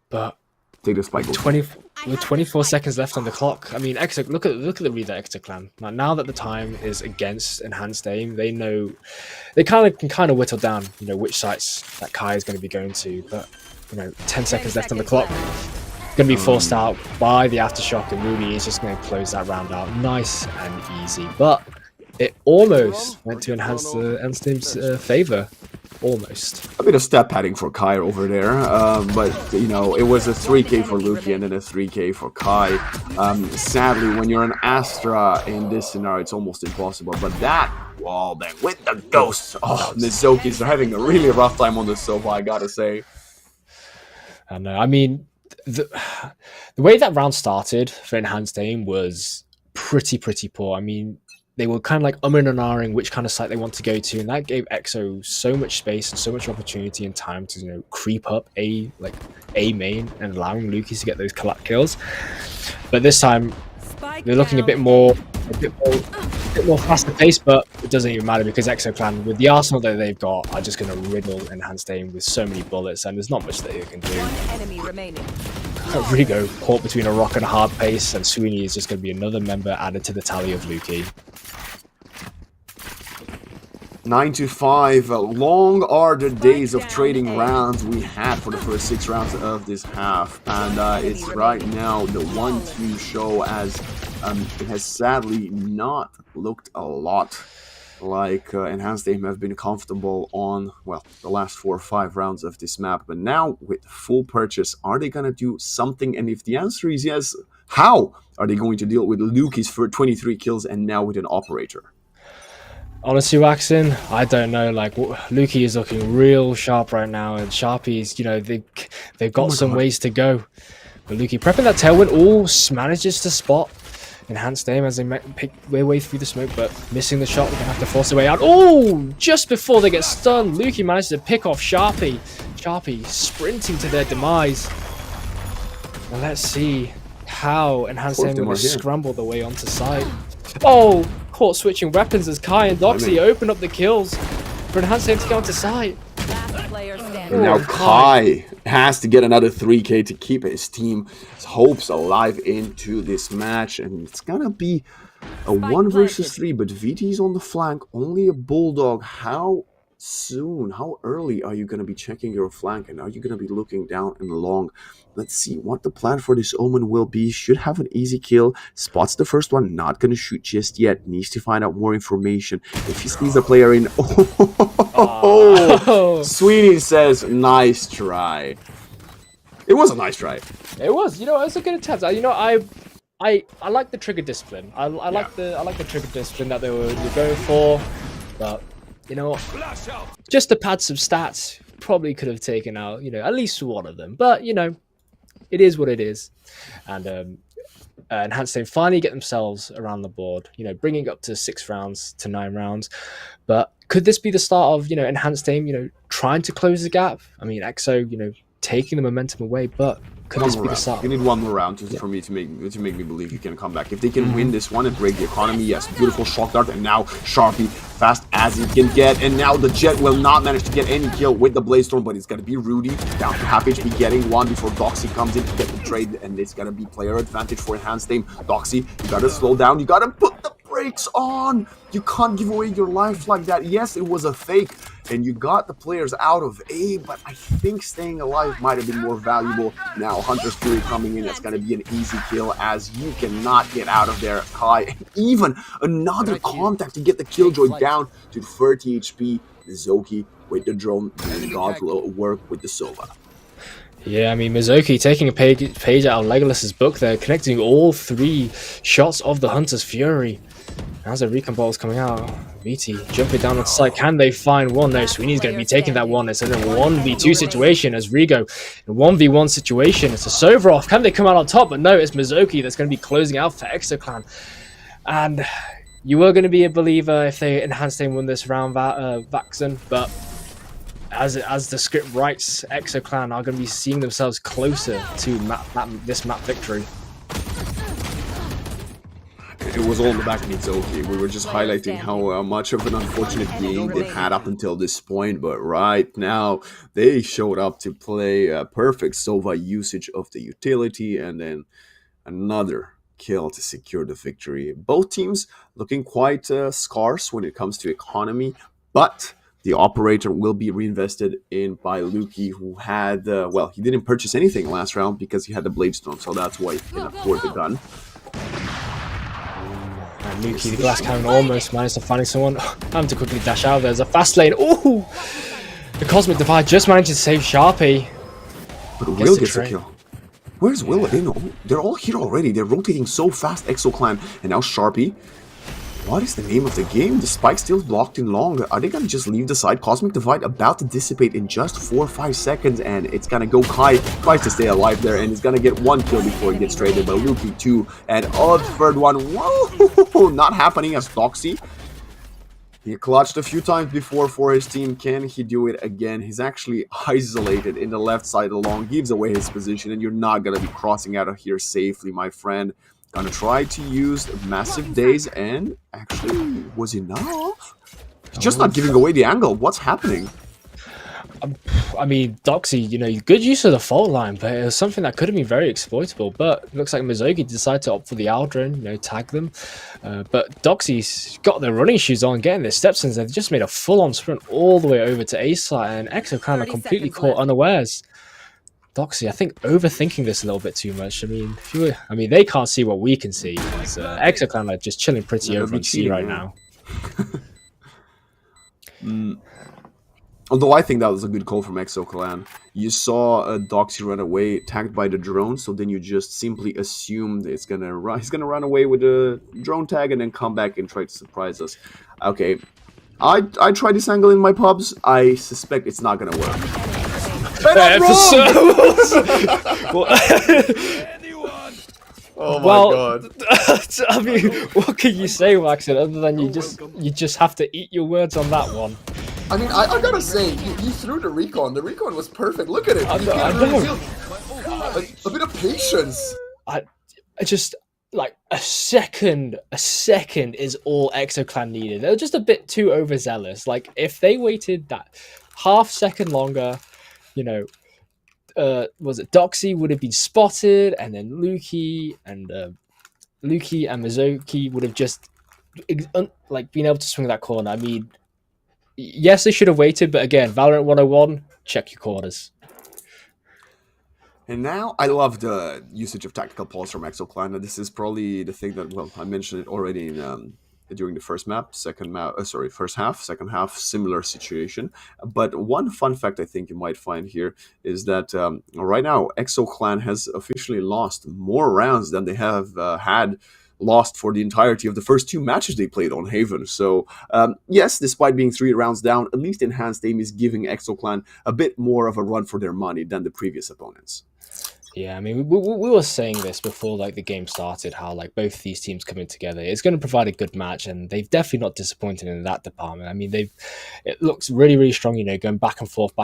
But take the spike. With 24 seconds left on the clock, I mean, look at the read that Exoclan. Now that the time is against enhanced aim, they know they can whittle down, which sites that Kai is going to be going to. But 10 seconds left on the clock, going to be forced out by the aftershock, and Rudy is just going to close that round out, nice and easy. But it almost went to enhanced aim's favor. Almost. A bit of step padding for Kai over there, but it was a 3k for Lukey and then a 3k for Kai. Sadly, when you're an Astra in this scenario, it's almost impossible. But that wallbang with the ghosts, Mizuki's having a really rough time on the sofa, I gotta say. I know. I mean, the way that round started for enhanced aim was pretty poor. I mean, they were kind of like umming and ahhing which kind of site they want to go to, and that gave EXO so much space and so much opportunity and time to creep up a main and allowing Lukey to get those collect kills. But this time they're looking a bit more faster paced, but it doesn't even matter because Exoclan, with the arsenal that they've got, are just going to riddle enhanced aim with so many bullets, and there's not much that they can do. Enemy remaining. Rigo caught between a rock and a hard pace, and Sweeney is just going to be another member added to the tally of Lukey. 9-5. Long are the days of trading rounds we had for the first 6 rounds of this half, and it's right now the 1-2 show, as it has sadly not looked a lot like enhanced aim have been comfortable on, well, the last 4 or 5 rounds of this map. But now with full purchase, are they gonna do something? And if the answer is yes, how are they going to deal with Lukey's for 23 kills and now with an operator? Honestly, Waxin, I don't know. Like, Lukey is looking real sharp right now, and Sharpies, they've got some ways to go. But Lukey prepping that tailwind, manages to spot enhanced aim as they pick their way through the smoke, but missing the shot. They're gonna have to force their way out. Just before they get stunned, Lukey manages to pick off Sharpie. Sharpie sprinting to their demise. And let's see how Enhanced Aim Both of them will are here. scramble the way onto site. Oh, caught switching weapons as Kai and Doxy open up the kills for Enhanced Aim to get onto site. Last player standing. And now Kai has to get another 3K to keep his team's hopes alive into this match. And it's gonna be a 1 versus 3, but VT's on the flank, only a Bulldog. How soon, how early are you going to be checking your flank, and are you going to be looking down and long? Let's see what the plan for this Omen will be. Should have an easy kill. Spots the first one, not going to shoot just yet. Needs to find out more information. If he sees a player in... Oh, Sweeney says, nice try. It was a nice try. It was, you know, it was a good attempt. You know, I like the trigger discipline. I like the trigger discipline that they were going for, but you know, just to pad some stats, probably could have taken out, you know, at least one of them. But you know, it is what it is. And Enhanced Aim finally get themselves around the board, you know, bringing up to 6 rounds to 9 rounds. But could this be the start of, you know, Enhanced Aim, you know, trying to close the gap? I mean, EXO, you know, taking the momentum away, but could this be the start? You need one more round for me to make me believe you can come back. If they can win this one and break the economy, yes, beautiful shock dart, and now Sharpie fast as he can get, and now the Jet will not manage to get any kill with the Blaze Storm, but it's gonna be Rudy down to half HP getting one before Doxy comes in to get the trade, and it's gonna be player advantage for Enhanced Aim. Doxy, you gotta slow down, you gotta put the brakes on. You can't give away your life like that. Yes, it was a fake, and you got the players out of A, but I think staying alive might have been more valuable. Now, Hunter's Fury coming in, that's going to be an easy kill, as you cannot get out of there, Kai. And even another contact to get the Killjoy down to 30 HP. Mizoki with the drone, and God will work with the Sova. Yeah, I mean, Mizoki taking a page out of Legolas's book there, connecting all 3 shots of the Hunter's Fury. As the recon ball is coming out, VT jumping down on site. Can they find one? No, Sweeney's going to be taking that one. It's in a 1v2 situation as Rigo. In a 1v1 situation, it's a Sovrov. Can they come out on top? But no, it's Mizoki that's going to be closing out for EXOClan. And you were going to be a believer if they Enhanced Aim won this round, VUKC, but as the script writes, EXOClan are going to be seeing themselves closer to this map victory. It was all in the back of Mizoki. We were just highlighting how much of an unfortunate game they've had up until this point, but right now they showed up to play a perfect Sova usage of the utility, and then another kill to secure the victory. Both teams looking quite scarce when it comes to economy, but the operator will be reinvested in by Luki, who had, well, he didn't purchase anything last round because he had the Blade Storm, so that's why he can afford the gun. And Luki, the glass cannon, almost managed to find someone. Having to quickly dash out. There's a fast lane. Ooh! The Cosmic Divide just managed to save Sharpie. But Will gets a kill. Where's Will? They're all here already. They're rotating so fast, EXOClan. And now Sharpie. What is the name of the game? The spike still blocked in long. Are they gonna just leave the side? Cosmic Divide about to dissipate in just 4 or 5 seconds, and it's gonna go Kai tries to stay alive there, and he's gonna get 1 kill before he gets traded by Luki 2, and the third one, whoa, not happening as Doxy. He clutched a few times before for his team. Can he do it again? He's actually isolated in the left side alone, gives away his position, and you're not gonna be crossing out of here safely, my friend. Gonna try to use Massive Days, and actually, was enough? He's just not giving away the angle. What's happening? I mean, Doxy, you know, good use of the fault line, but it was something that could have been very exploitable. But it looks like Mizoki decided to opt for the Aldrin, you know, tag them. But Doxy's got their running shoes on, getting their steps in. They've just made a full-on sprint all the way over to A site, and EXO kind of completely caught unawares. Doxy, I think, overthinking this a little bit too much. I mean, they can't see what we can see. EXOClan are just chilling pretty over on C right now. Although I think that was a good call from EXOClan. You saw Doxy run away, tagged by the drone, so then you just simply assumed he's gonna run away with the drone tag and then come back and try to surprise us. Okay, I tried this angle in my pubs. I suspect it's not gonna work. Oh my god. I mean, what can you say, Waxon, other than you just have to eat your words on that one? I mean, I gotta say, you threw the recon. The recon was perfect. Look at it. I know. A bit of patience. I just like a second is all Exoclan needed. They're just a bit too overzealous. Like if they waited that half second longer, you know, was it Doxy would have been spotted, and then Luki and Mizuki would have just like been able to swing that corner. I mean, yes, they should have waited, but again, Valorant 101, check your corners. And now I love the usage of tactical pulse from Exoclan. This is probably the thing that, well, I mentioned it already in, during the first half, second half, similar situation. But one fun fact I think you might find here is that right now Exoclan has officially lost more rounds than they have had lost for the entirety of the first 2 matches they played on Haven. So yes, despite being 3 rounds down, at least Enhanced Aim is giving Exoclan a bit more of a run for their money than the previous opponents. Yeah, I mean, we were saying this before like the game started, how like both these teams coming together, it's going to provide a good match, and they've definitely not disappointed in that department. I mean, it looks really, really strong, you know, going back and forth,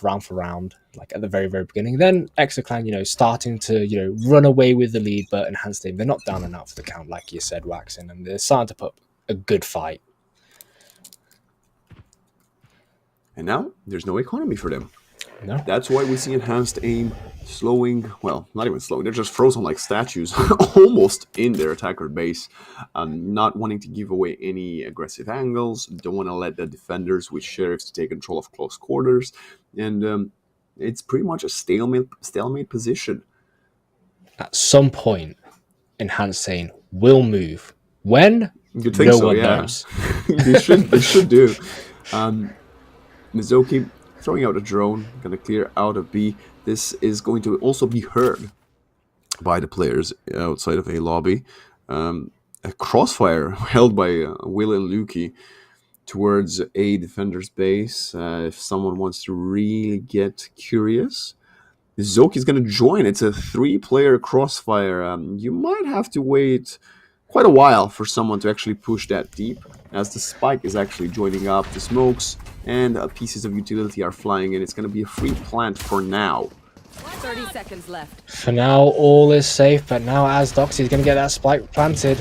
round for round, like at the very, very beginning. Then Exoclan, you know, starting to, you know, run away with the lead, but Enhanced Aim, they're not down and out for the count, like you said, Waxing, and they're starting to put a good fight. And now there's no economy for them. No. That's why we see Enhanced Aim slowing, well, not even slowing, they're just frozen like statues, almost in their attacker base, not wanting to give away any aggressive angles, don't want to let the defenders with Sheriffs take control of close quarters, and it's pretty much a stalemate position. At some point, Enhanced Aim will move. When? You'd think no so, one yeah. knows. they should do. Mizuki throwing out a drone, gonna clear out a B. This is going to also be heard by the players outside of A lobby. A crossfire held by Will and Luki towards A defender's base. If someone wants to really get curious, Zoki's gonna join. It's a 3-player crossfire. You might have to wait quite a while for someone to actually push that deep, as the spike is actually joining up. The smokes and pieces of utility are flying in. It's going to be a free plant for now. 30 seconds left. For now, all is safe, but now as Doxy is going to get that spike planted,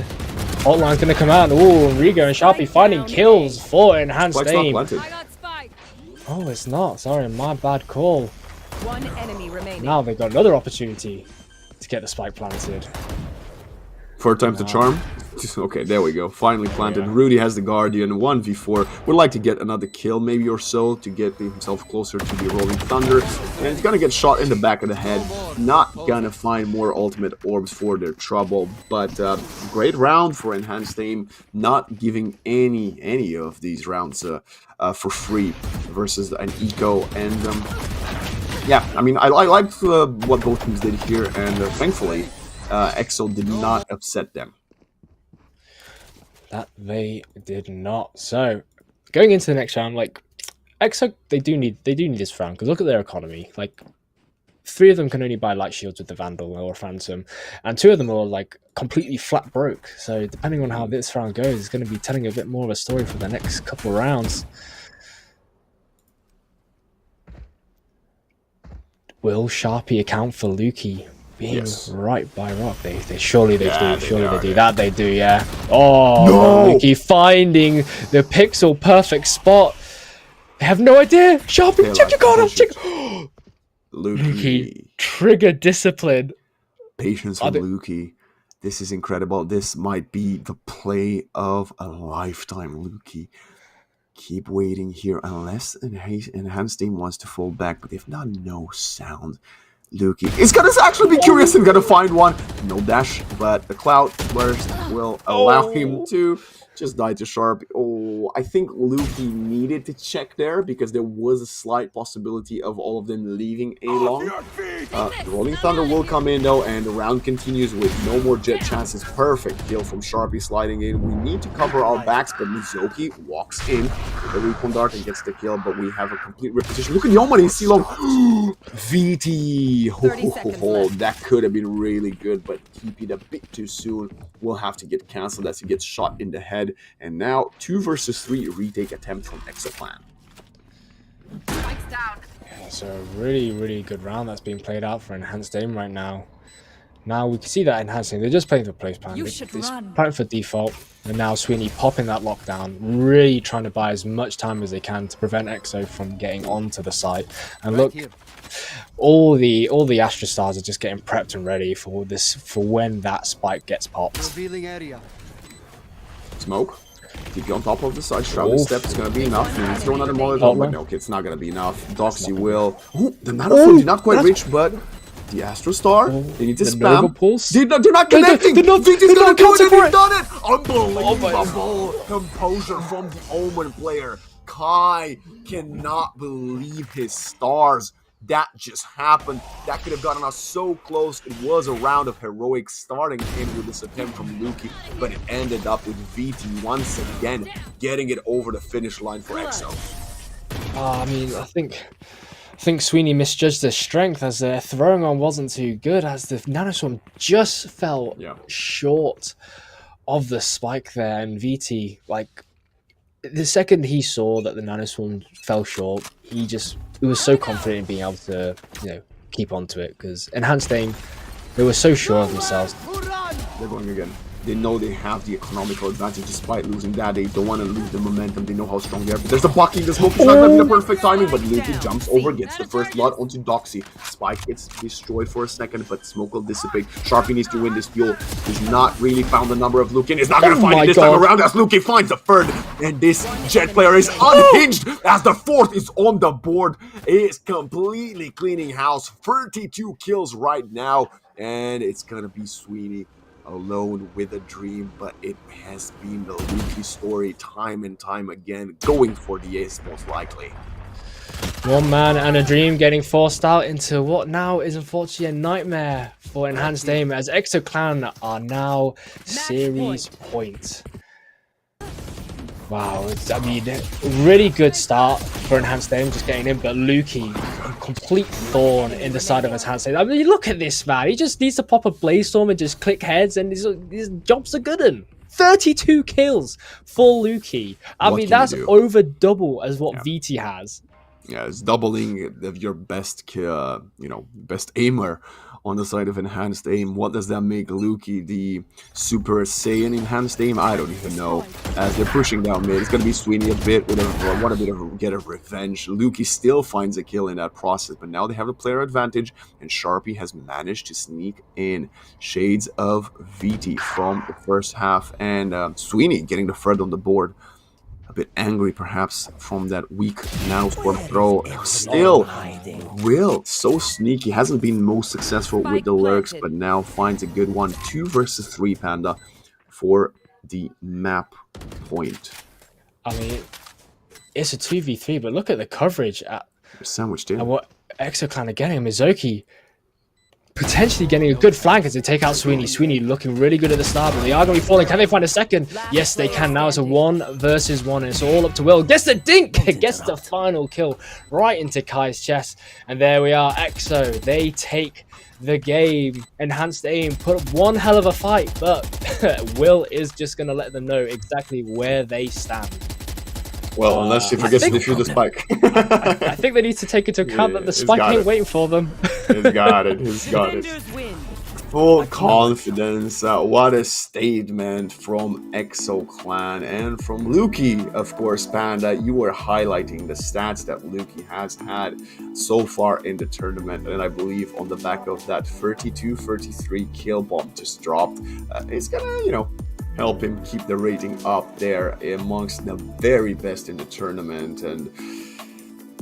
Hotline's going to come out. Ooh, Rigo and Sharpie finding kills for Enhanced Spike's not Aim. planted. I got spike. Oh, it's not. Sorry, my bad call. One enemy remaining. Now they've got another opportunity to get the spike planted. 4 times the charm. Okay, there we go. Finally planted. Yeah. Rudy has the Guardian. 1v4. Would like to get another kill, maybe or so, to get himself closer to the Rolling Thunder. And he's gonna get shot in the back of the head. Not gonna find more ultimate orbs for their trouble. But great round for Enhanced Aim. Not giving any of these rounds for free versus an eco. And yeah, I mean, I liked what both teams did here, and thankfully, Exo did not upset them. That they did not. So going into the next round, like Exo, they do need this round, because look at their economy. Like 3 of them can only buy light shields with the Vandal or Phantom, and 2 of them are like completely flat broke. So depending on how this round goes, it's going to be telling a bit more of a story for the next couple of rounds. Will Sharpie account for Luki being right by Rock? They surely do. That they do, yeah. Oh, no! Luki finding the pixel perfect spot. They have no idea. Sharpie, check your corner. Luki, trigger discipline. Patience from Luki. This is incredible. This might be the play of a lifetime, Luki. Keep waiting here unless Enhanced Aim wants to fall back, but if not, no sound. Luki is gonna actually be curious and gonna find one. No dash, but the Cloud Burst will allow him to just die to Sharp. Oh, I think Luki needed to check there because there was a slight possibility of all of them leaving A long. The Rolling Thunder will come in though, and the round continues with no more jet chances. Perfect kill from Sharpie sliding in. We need to cover our backs, but Mizuki walks in with the recon dart and gets the kill, but we have a complete reposition. Look at Yomani, see long. VT. That could have been really good, but keep it a bit too soon. Will have to get cancelled as he gets shot in the head. And now 2 versus 3 retake attempt from Exoclan. So a really good round that's being played out for Enhanced Aim right now. Now we can see that Enhanced Aim, they're just playing for place plan. They're playing for default. And now Sweeney popping that lockdown, really trying to buy as much time as they can to prevent EXO from getting onto the site. And look, all the Astra Stars are just getting prepped and ready for when that spike gets popped. Smoke. TP on top of the side. Shrouded Step is going to be enough. He's throwing another Molotov, but no, okay, it's not going to be enough. Doxy will. Ooh, the Nanoform did not quite reach, but the Astro Star, they need to spam. They're not connecting. VT's going to do it, and he's done it. Unbelievable composure from the Omen player. Kai cannot believe his stars. That just happened. That could have gotten us so close. It was a round of heroics starting in with this attempt from Luki, but it ended up with VT once again getting it over the finish line for EXO. I mean, I think Sweeney misjudged their strength as their throwing on wasn't too good, as the Nanoswarm just fell short of the spike there, and VT, like, the second he saw that the Nanoswarm fell short, he was so confident in being able to, keep on to it, because Enhanced Aim, they were so sure of themselves. They're going again. They know they have the economical advantage despite losing that. They don't want to lose the momentum. They know how strong they are. But there's the blocking. The smoke is not going to be the perfect timing, but Luki jumps over, gets the first blood onto Doxy. Spike gets destroyed for a second, but smoke will dissipate. Sharpie needs to win this duel. He's not really found the number of Luki, and he's not going to find it this time around as Luki finds the third. And this Jet player is unhinged as the fourth is on the board. He is completely cleaning house. 32 kills right now, and it's going to be Sweeney alone with a dream, but it has been the Luki story time and time again, going for the ace most likely. One man and a dream getting forced out into what now is unfortunately a nightmare for Enhanced Aim, as EXO Clan are now series point. Wow, I mean, really good start for Enhanced Aim, just getting in, but Luki, a complete thorn in the side of Enhanced Aim. I mean, look at this, man. He just needs to pop a Blaze Storm and just click heads, and his jobs are good. 32 kills for Luki. I mean, that's over double as what VT has. Yeah, it's doubling of your best, best aimer on the side of Enhanced Aim. What does that make Luki the Super Saiyan Enhanced Aim? I don't even know. As they're pushing down mid, it's going to be Sweeney a bit with get a revenge. Luki still finds a kill in that process, but now they have a player advantage, and Sharpie has managed to sneak in shades of VT from the first half, and Sweeney getting the third on the board. A bit angry perhaps from that weak Nanoswarm throw. Still, Will, so sneaky, hasn't been most successful with the lurks, but now finds a good one. 2 versus 3 Panda for the map point. I mean, it's a 2v3, but look at the coverage at sandwiched in. And what EXO Clan are getting. Mizoki potentially getting a good flank as they take out Sweeney. Sweeney looking really good at the start, but they are going to be falling. Can they find a second? Yes, they can. Now it's a 1 versus 1, and it's all up to Will. Gets the dink! Gets the final kill right into Kai's chest. And there we are, EXO. They take the game. Enhanced Aim put up one hell of a fight, but Will is just going to let them know exactly where they stand. Well, unless he forgets to defuse the spike. I think they need to take into account that the spike ain't waiting for them. He's got it. He's got it. Full confidence. What a statement from EXO Clan and from Luki, of course, Panda. You were highlighting the stats that Luki has had so far in the tournament, and I believe on the back of that 32-33 kill bomb just dropped, it's gonna, help him keep the rating up there amongst the very best in the tournament. And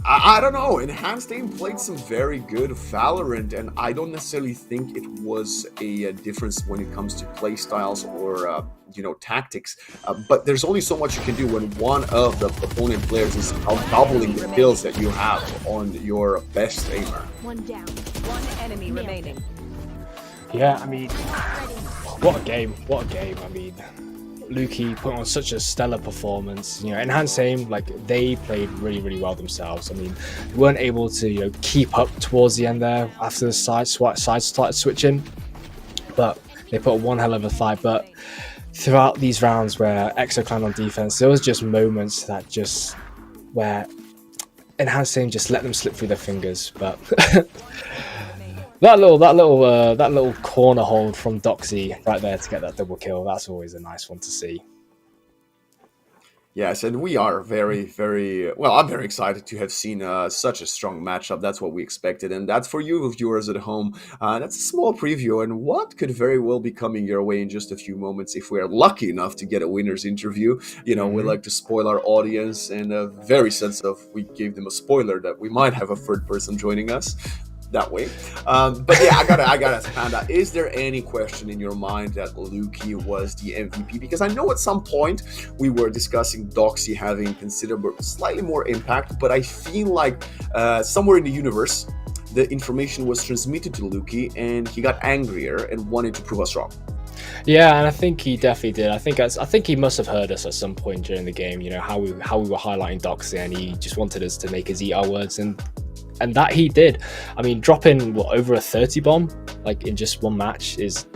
I don't know, Enhanced Aim played some very good Valorant, and I don't necessarily think it was a difference when it comes to play styles or tactics, but there's only so much you can do when one of the opponent players is doubling the kills that you have on your best aimer. One down. One enemy remaining. Yeah, I mean, what a game. What a game. I mean, Luki put on such a stellar performance. Enhanced Aim, they played really, really well themselves. I mean, they weren't able to, keep up towards the end there after the sides started switching, but they put one hell of a fight. But throughout these rounds where EXO Clan on defense, there was just moments that where enhanced aim just let them slip through their fingers. But Remaining. that little corner hold from Doxy right there to get that double kill. That's always a nice one to see. Yes, and we are very, very well. I'm very excited to have seen such a strong matchup. That's what we expected, and that's for you viewers at home. That's a small preview, and what could very well be coming your way in just a few moments if we are lucky enough to get a winner's interview. You know, we like to spoil our audience, and a very sense of we gave them a spoiler that we might have a third person joining us. That way, but yeah, I gotta ask Panda. Is there any question in your mind that Luki was the MVP? Because I know at some point we were discussing Doxy having considerable, slightly more impact, but I feel like somewhere in the universe, the information was transmitted to Luki, and he got angrier and wanted to prove us wrong. Yeah, and I think he definitely did. I think he must have heard us at some point during the game. You know how we were highlighting Doxy, and he just wanted us to make us eat our words, and that he did. I mean, dropping over a 30 bomb like in just one match it's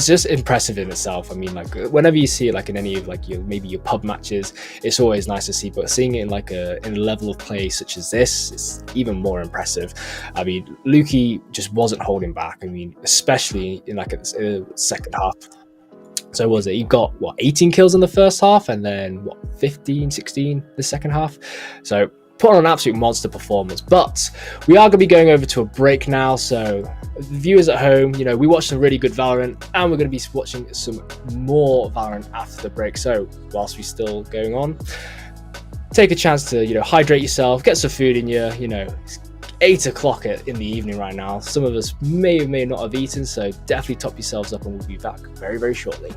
just impressive in itself. I mean, like whenever you see it like in any of like your pub matches, it's always nice to see, but seeing it in like in a level of play such as this, it's even more impressive. I mean, Luki just wasn't holding back. I mean, especially in like the second half. So was it? He got 18 kills in the first half, and then 15, 16 the second half. So put on an absolute monster performance. But we are going to be going over to a break now, so viewers at home, you know, we watched some really good Valorant, and we're going to be watching some more Valorant after the break. So whilst we're still going on, take a chance to, you know, hydrate yourself, get some food in you. You know, it's 8 o'clock in the evening right now. Some of us may or may not have eaten, so definitely top yourselves up, and we'll be back very, very shortly.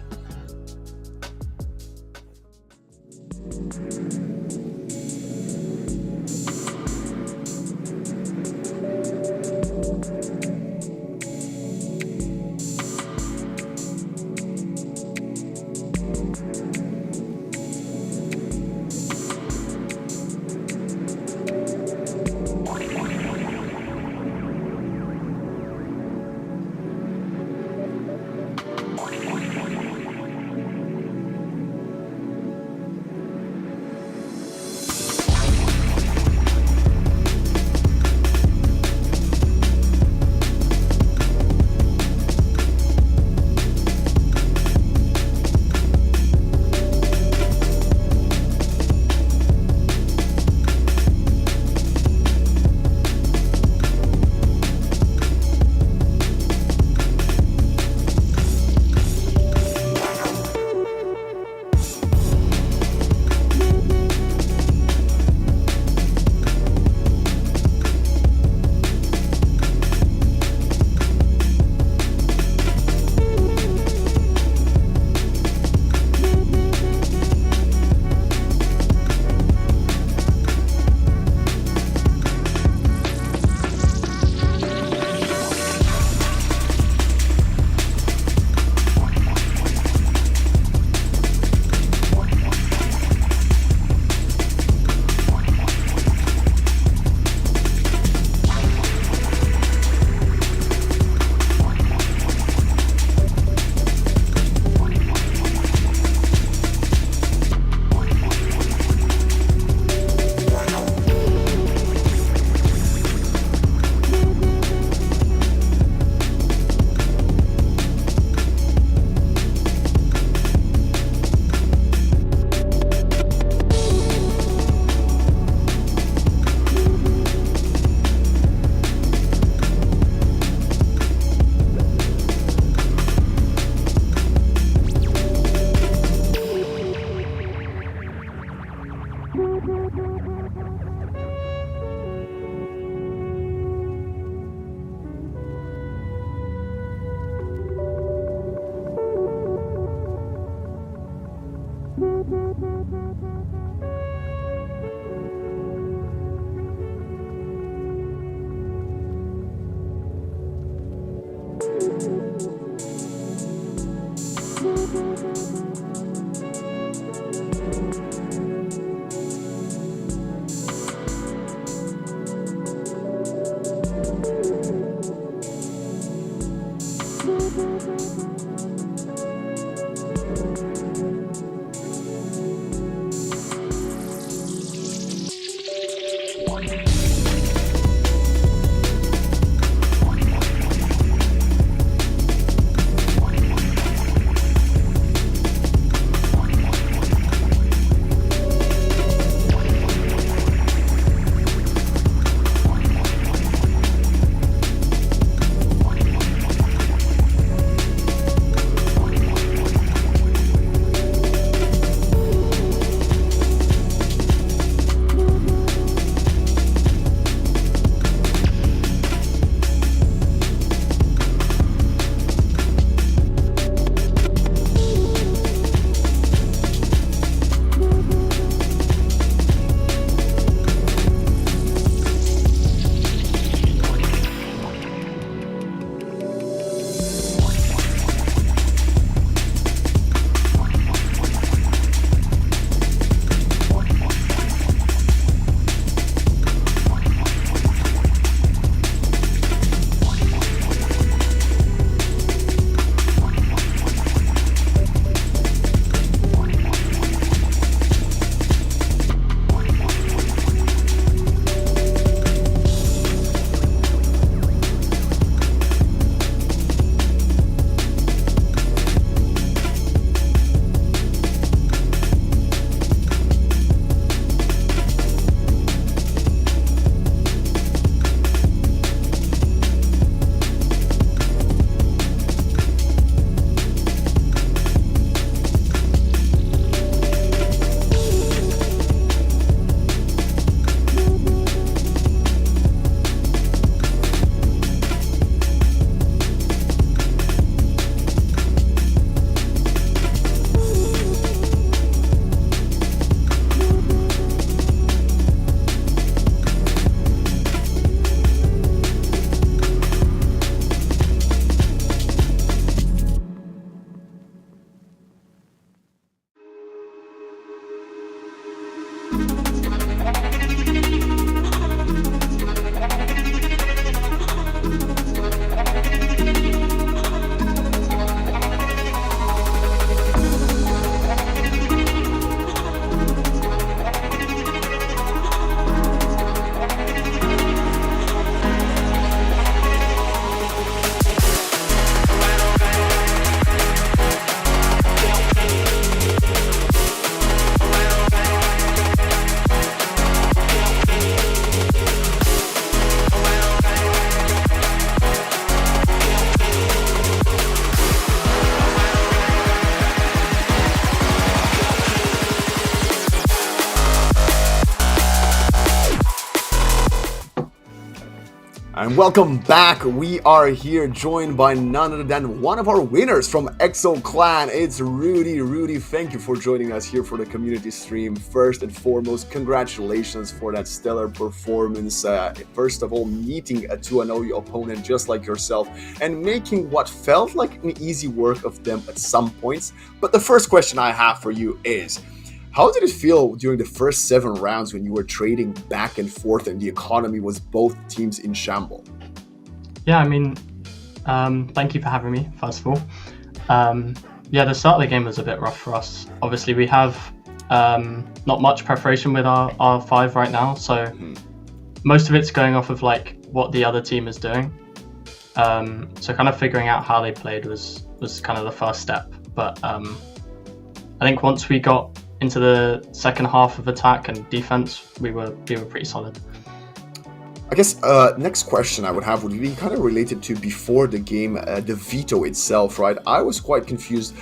And welcome back. We are here joined by none other than one of our winners from EXO Clan. It's Rudy. Rudy, thank you for joining us here for the community stream. First and foremost, congratulations for that stellar performance. First of all, meeting a 2-0 opponent just like yourself and making what felt like an easy work of them at some points. But the first question I have for you is, how did it feel during the first 7 rounds when you were trading back and forth and the economy was both teams in shambles? Yeah, I mean, thank you for having me, first of all. Yeah, the start of the game was a bit rough for us. Obviously, we have not much preparation with our 5 right now, so most of it's going off of like what the other team is doing. So kind of figuring out how they played was kind of the first step. But I think once we got into the second half of attack and defense, we were pretty solid. I guess next question I would have would be kind of related to before the game, the veto itself, right? I was quite confused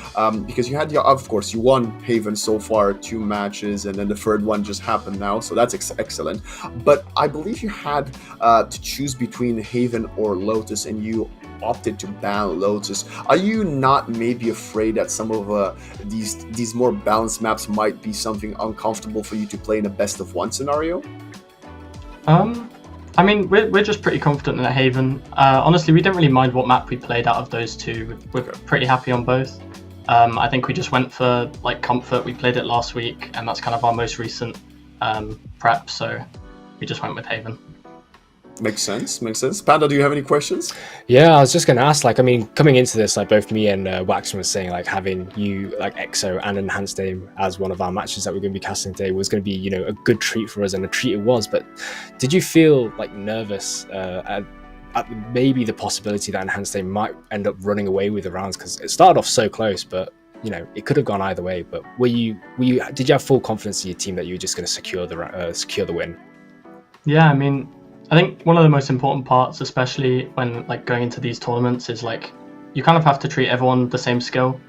because you had of course, you won Haven so far 2 matches, and then the third one just happened now, so that's excellent. But I believe you had to choose between Haven or Lotus, and you opted to ban Lotus. Are you not maybe afraid that some of these more balanced maps might be something uncomfortable for you to play in a best of 1 scenario? I mean, we're just pretty confident in Haven. Honestly, we didn't really mind what map we played out of those 2. We're pretty happy on both. I think we just went for like comfort. We played it last week, and that's kind of our most recent prep, so we just went with Haven. Makes sense. Panda, do you have any questions? Yeah, I was just going to ask, like, I mean, coming into this, like, both me and Waxman was saying, like, having you, like, EXO and Enhanced Aim as one of our matches that we're going to be casting today was going to be, you know, a good treat for us, and a treat it was. But did you feel, like, nervous at maybe the possibility that Enhanced Aim might end up running away with the rounds? Because it started off so close, but, you know, it could have gone either way. But did you have full confidence in your team that you were just going to secure the win? Yeah, I mean, I think one of the most important parts, especially when like going into these tournaments, is like you kind of have to treat everyone the same skill.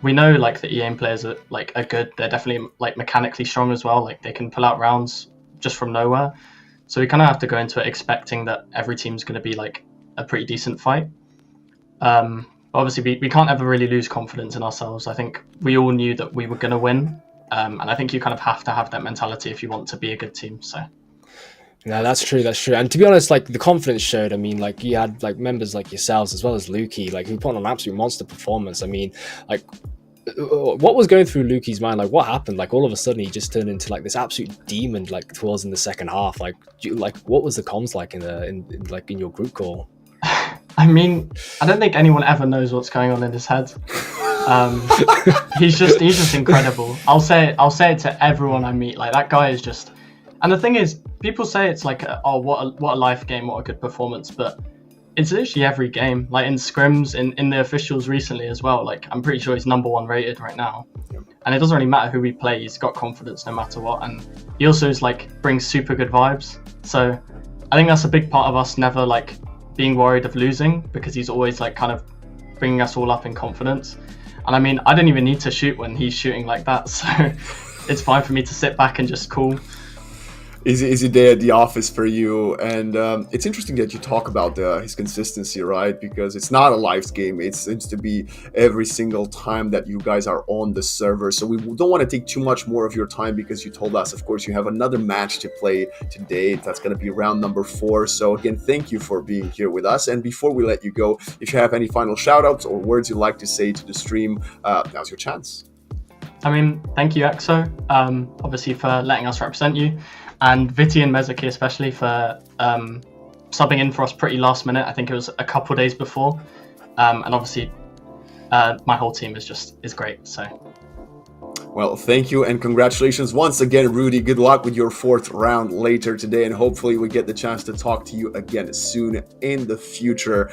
We know like the EAIM players are good. They're definitely like mechanically strong as well. Like they can pull out rounds just from nowhere. So we kind of have to go into it expecting that every team's going to be like a pretty decent fight. Obviously, we can't ever really lose confidence in ourselves. I think we all knew that we were going to win, and I think you kind of have to have that mentality if you want to be a good team. So. No, that's true. And to be honest, like the confidence showed. I mean, like you had like members like yourselves as well as Lukey, like who put on an absolute monster performance. I mean, like what was going through Lukey's mind? Like what happened? Like all of a sudden he just turned into like this absolute demon, like towards in the second half. Like what was the comms like in your group call? I mean, I don't think anyone ever knows what's going on in his head. He's just incredible. I'll say it to everyone I meet. Like that guy is just. And the thing is, people say it's like, what a life game, what a good performance, but it's literally every game. Like in scrims, in the officials recently as well. Like I'm pretty sure he's #1 rated right now, and it doesn't really matter who we play. He's got confidence no matter what, and he also is like brings super good vibes. So I think that's a big part of us never like being worried of losing, because he's always like kind of bringing us all up in confidence. And I mean, I don't even need to shoot when he's shooting like that, so it's fine for me to sit back and just cool. Is he there at the office for you? And it's interesting that you talk about his consistency, right? Because it's not a live game. It seems to be every single time that you guys are on the server. So we don't want to take too much more of your time, because you told us, of course, you have another match to play today. That's going to be round number 4. So again, thank you for being here with us. And before we let you go, if you have any final shout outs or words you'd like to say to the stream, now's your chance. I mean, thank you, EXO, obviously for letting us represent you. And Viti and Mezuki especially for subbing in for us pretty last minute. I think it was a couple days before. And obviously my whole team is great. So. Well, thank you and congratulations once again, Rudy. Good luck with your 4th round later today, and hopefully we get the chance to talk to you again soon in the future.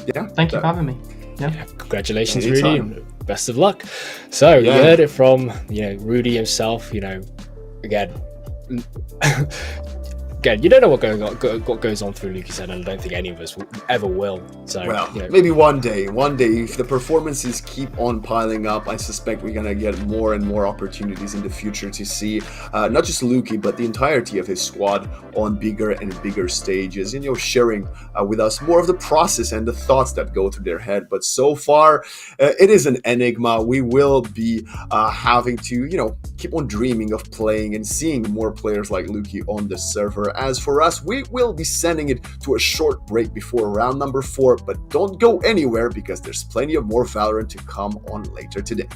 Thank you for having me. Yeah. Congratulations, Anytime. Rudy. Best of luck. So you heard it from Rudy himself. Again, again, you don't know what goes on through Luki's head, and I don't think any of us ever will. So, Well, you know, maybe one day, if the performances keep on piling up, I suspect we're gonna get more and more opportunities in the future to see not just Luki, but the entirety of his squad on bigger and bigger stages, and sharing with us more of the process and the thoughts that go through their head. But so far, it is an enigma. We will be having to, keep on dreaming of playing and seeing more players like Luki on the server. As for us, we will be sending it to a short break before round number 4, but don't go anywhere because there's plenty of more Valorant to come on later today.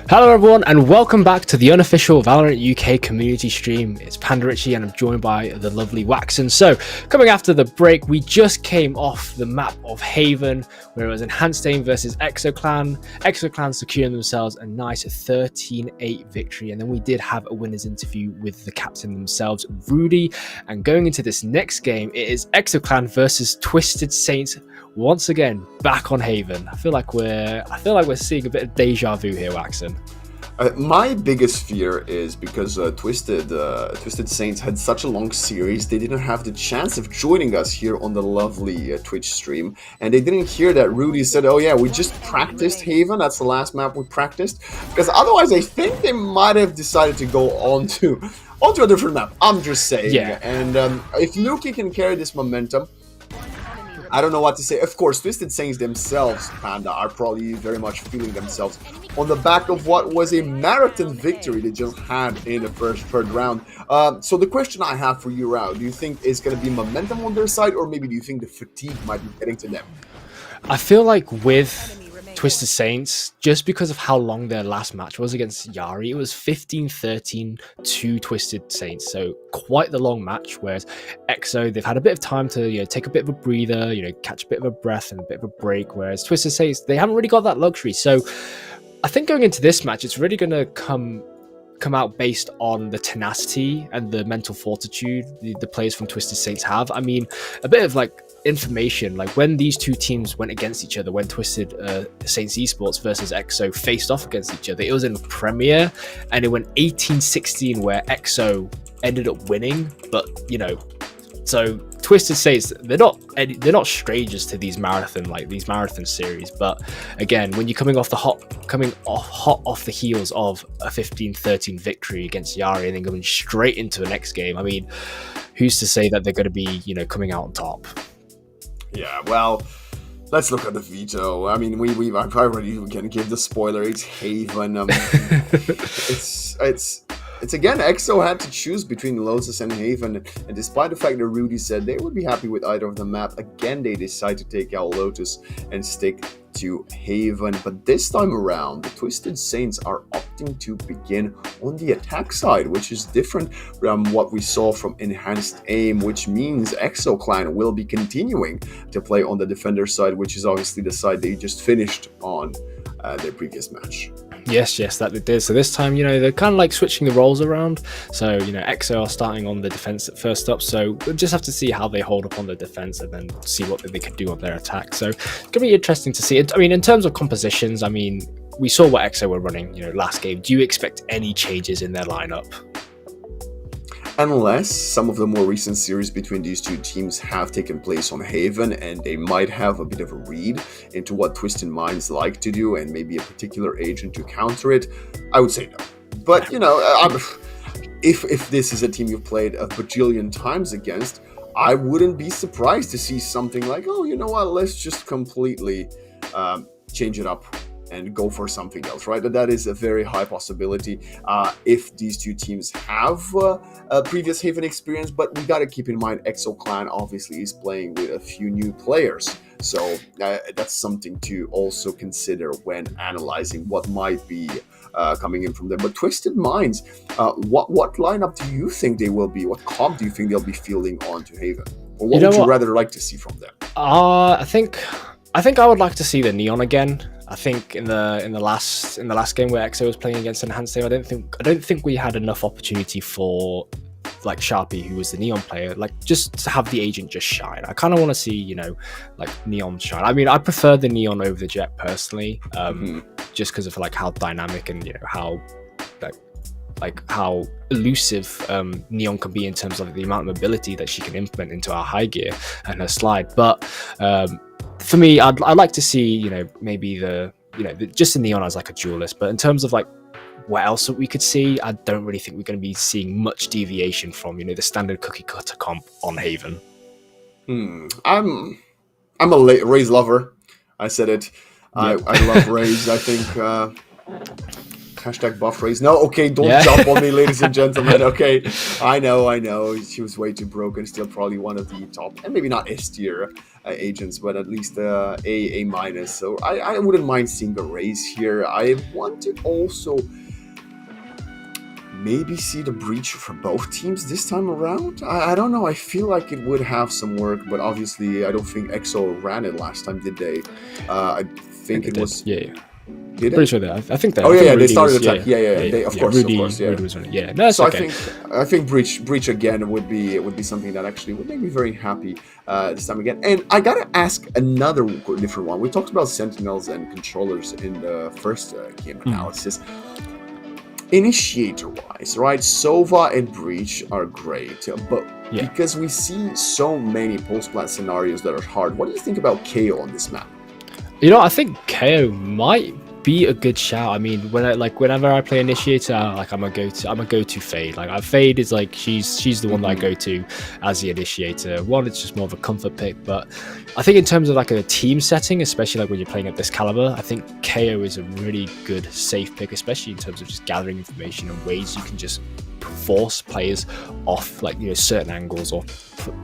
Hello everyone and welcome back to the unofficial Valorant UK community stream. It's Panda Richie and I'm joined by the lovely Waxon. So coming after the break, we just came off the map of Haven where it was Enhanced Aim versus ExoClan. ExoClan securing themselves a nice 13-8 victory, and then we did have a winner's interview with the captain themselves, Rudy. And going into this next game, it is ExoClan versus Twisted Saints. Once again, back on Haven. I feel like we're seeing a bit of deja vu here, Waxon. My biggest fear is because Twisted Saints had such a long series, they didn't have the chance of joining us here on the lovely Twitch stream, and they didn't hear that Rudy said, "Oh yeah, we just practiced Haven. That's the last map we practiced." Because otherwise, I think they might have decided to go onto a different map. I'm just saying. Yeah. And if Luki can carry this momentum, I don't know what to say. Of course, Twisted Saints themselves, Panda, are probably very much feeling themselves on the back of what was a marathon victory they just had in the third round. So the question I have for you, Rao, do you think it's going to be momentum on their side, or maybe do you think the fatigue might be getting to them? I feel like with Twisted Saints, just because of how long their last match was against Yari, it was 15-13 to Twisted Saints, so quite the long match. Whereas EXO, they've had a bit of time to take a bit of a breather, catch a bit of a breath and a bit of a break. Whereas Twisted Saints, they haven't really got that luxury. So I think going into this match, it's really going to come out based on the tenacity and the mental fortitude the players from Twisted Saints have. I mean, a bit of information, when these two teams went against each other, when Twisted Saints Esports versus EXO faced off against each other, it was in Premier and it went 18-16 where EXO ended up winning. But so Twisted Saints, they're not strangers to these marathon series. But again, when you're coming hot off the heels of a 15-13 victory against Yari and then going straight into the next game, I mean, who's to say that they're going to be coming out on top? Yeah, well, let's look at the veto. I mean, I've already can give the spoiler. It's Haven. It's again, EXO had to choose between Lotus and Haven, and despite the fact that Rudy said they would be happy with either of the map, again they decide to take out Lotus and stick to Haven. But this time around, the Twisted Saints are opting to begin on the attack side, which is different from what we saw from Enhanced Aim, which means EXoClan will be continuing to play on the defender side, which is obviously the side they just finished on their previous match. Yes, that they did. So this time, they're kind of switching the roles around. So, EXO are starting on the defense at first up. So we'll just have to see how they hold up on the defense and then see what they can do on their attack. So it's going to be interesting to see. I mean, in terms of compositions, I mean, we saw what EXO were running, last game. Do you expect any changes in their lineup? Unless some of the more recent series between these two teams have taken place on Haven and they might have a bit of a read into what Twisted Minds like to do and maybe a particular agent to counter it, I would say no. But, if this is a team you've played a bajillion times against, I wouldn't be surprised to see something like, oh, you know what, let's just completely change it up and go for something else, right? That is a very high possibility if these two teams have a previous Haven experience, but we got to keep in mind EXoClan obviously is playing with a few new players, so that's something to also consider when analyzing what might be coming in from them. But Twisted Minds, what lineup do you think they will be? What comp do you think they'll be fielding on to Haven? Or what would you rather like to see from them? I think I would like to see the Neon again. I think in the last game where EXO was playing against Enhanced Aim, I don't think we had enough opportunity for Sharpie, who was the Neon player, just to have the agent just shine. I kind of want to see Neon shine. I mean, I prefer the Neon over the Jet personally, just because of how dynamic and how how elusive Neon can be in terms of the amount of mobility that she can implement into our high gear and her slide. But for me, I'd like to see maybe just the Neon as a duelist. But in terms of what else we could see, I don't really think we're going to be seeing much deviation from the standard cookie cutter comp on Haven. I'm a Raze lover. I said it. I love Raze. I think Hashtag buff raise. No, okay, don't Yeah. jump on me, ladies and gentlemen. Okay, I know. She was way too broken. Still probably one of the top, and maybe not S tier agents, but at least A minus. So I wouldn't mind seeing the raise here. I want to also maybe see the breach for both teams this time around. I don't know. I feel like it would have some work, but obviously I don't think EXO ran it last time, did they? I think it was. Yeah. Did Pretty it? sure that. I think that. Oh I think yeah, they Rudy started was- attack. Yeah. They, of course, Rudy, yeah. Rudy was running. Yeah, no, it's So okay. I think breach again would be something that actually would make me very happy this time again. And I gotta ask another different one. We talked about sentinels and controllers in the first game analysis. Initiator wise, right? Sova and breach are great, but Yeah. because we see so many post-plant scenarios that are hard, what do you think about KO on this map? You know, I think KO might be a good shout. I mean, whenever I play Initiator, I'm a go-to Fade. Like Fade is like she's the one that I go to as the Initiator. One, it's just more of a comfort pick, but I think in terms of like a team setting, especially like when you're playing at this caliber, I think KO is a really good safe pick, especially in terms of just gathering information and ways you can just force players off certain angles or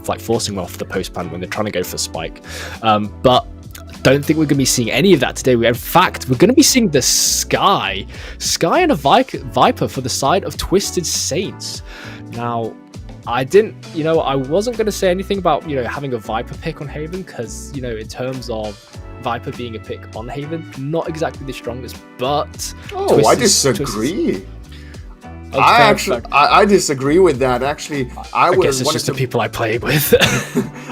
like forcing them off the post plant when they're trying to go for spike. But don't think we're going to be seeing any of that today. In fact, we're going to be seeing the Sky and a Viper for the side of Twisted Saints. Now, I wasn't going to say anything about, having a Viper pick on Haven because, in terms of Viper being a pick on Haven, not exactly the strongest, but... Oh, I disagree. I disagree with that. Actually, I guess it's just the people I play with.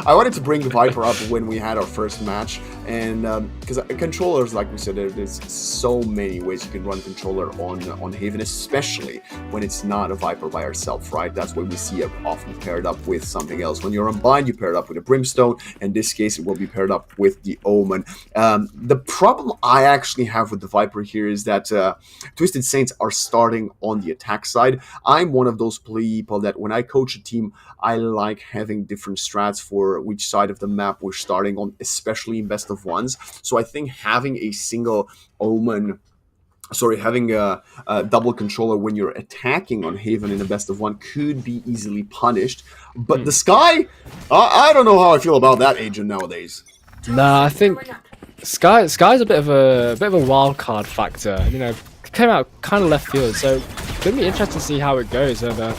I wanted to bring the Viper up when we had our first match, and because controllers, like we said, there's so many ways you can run controller on Haven, especially when it's not a Viper by herself, right? That's why we see it often paired up with something else. When you're on bind, you pair it up with a Brimstone. In this case, it will be paired up with the Omen. The problem I actually have with the Viper here is that Twisted Saints are starting on the attack side. I'm one of those people that when I coach a team, I like having different strats for which side of the map we're starting on, especially in best of ones. So I think having a single having a double controller when you're attacking on Haven in a best of one could be easily punished. But the Sky, I don't know how I feel about that agent nowadays. Nah, I think Sky's a bit of a wild card factor. Came out kind of left field, so it's gonna be interesting to see how it goes. And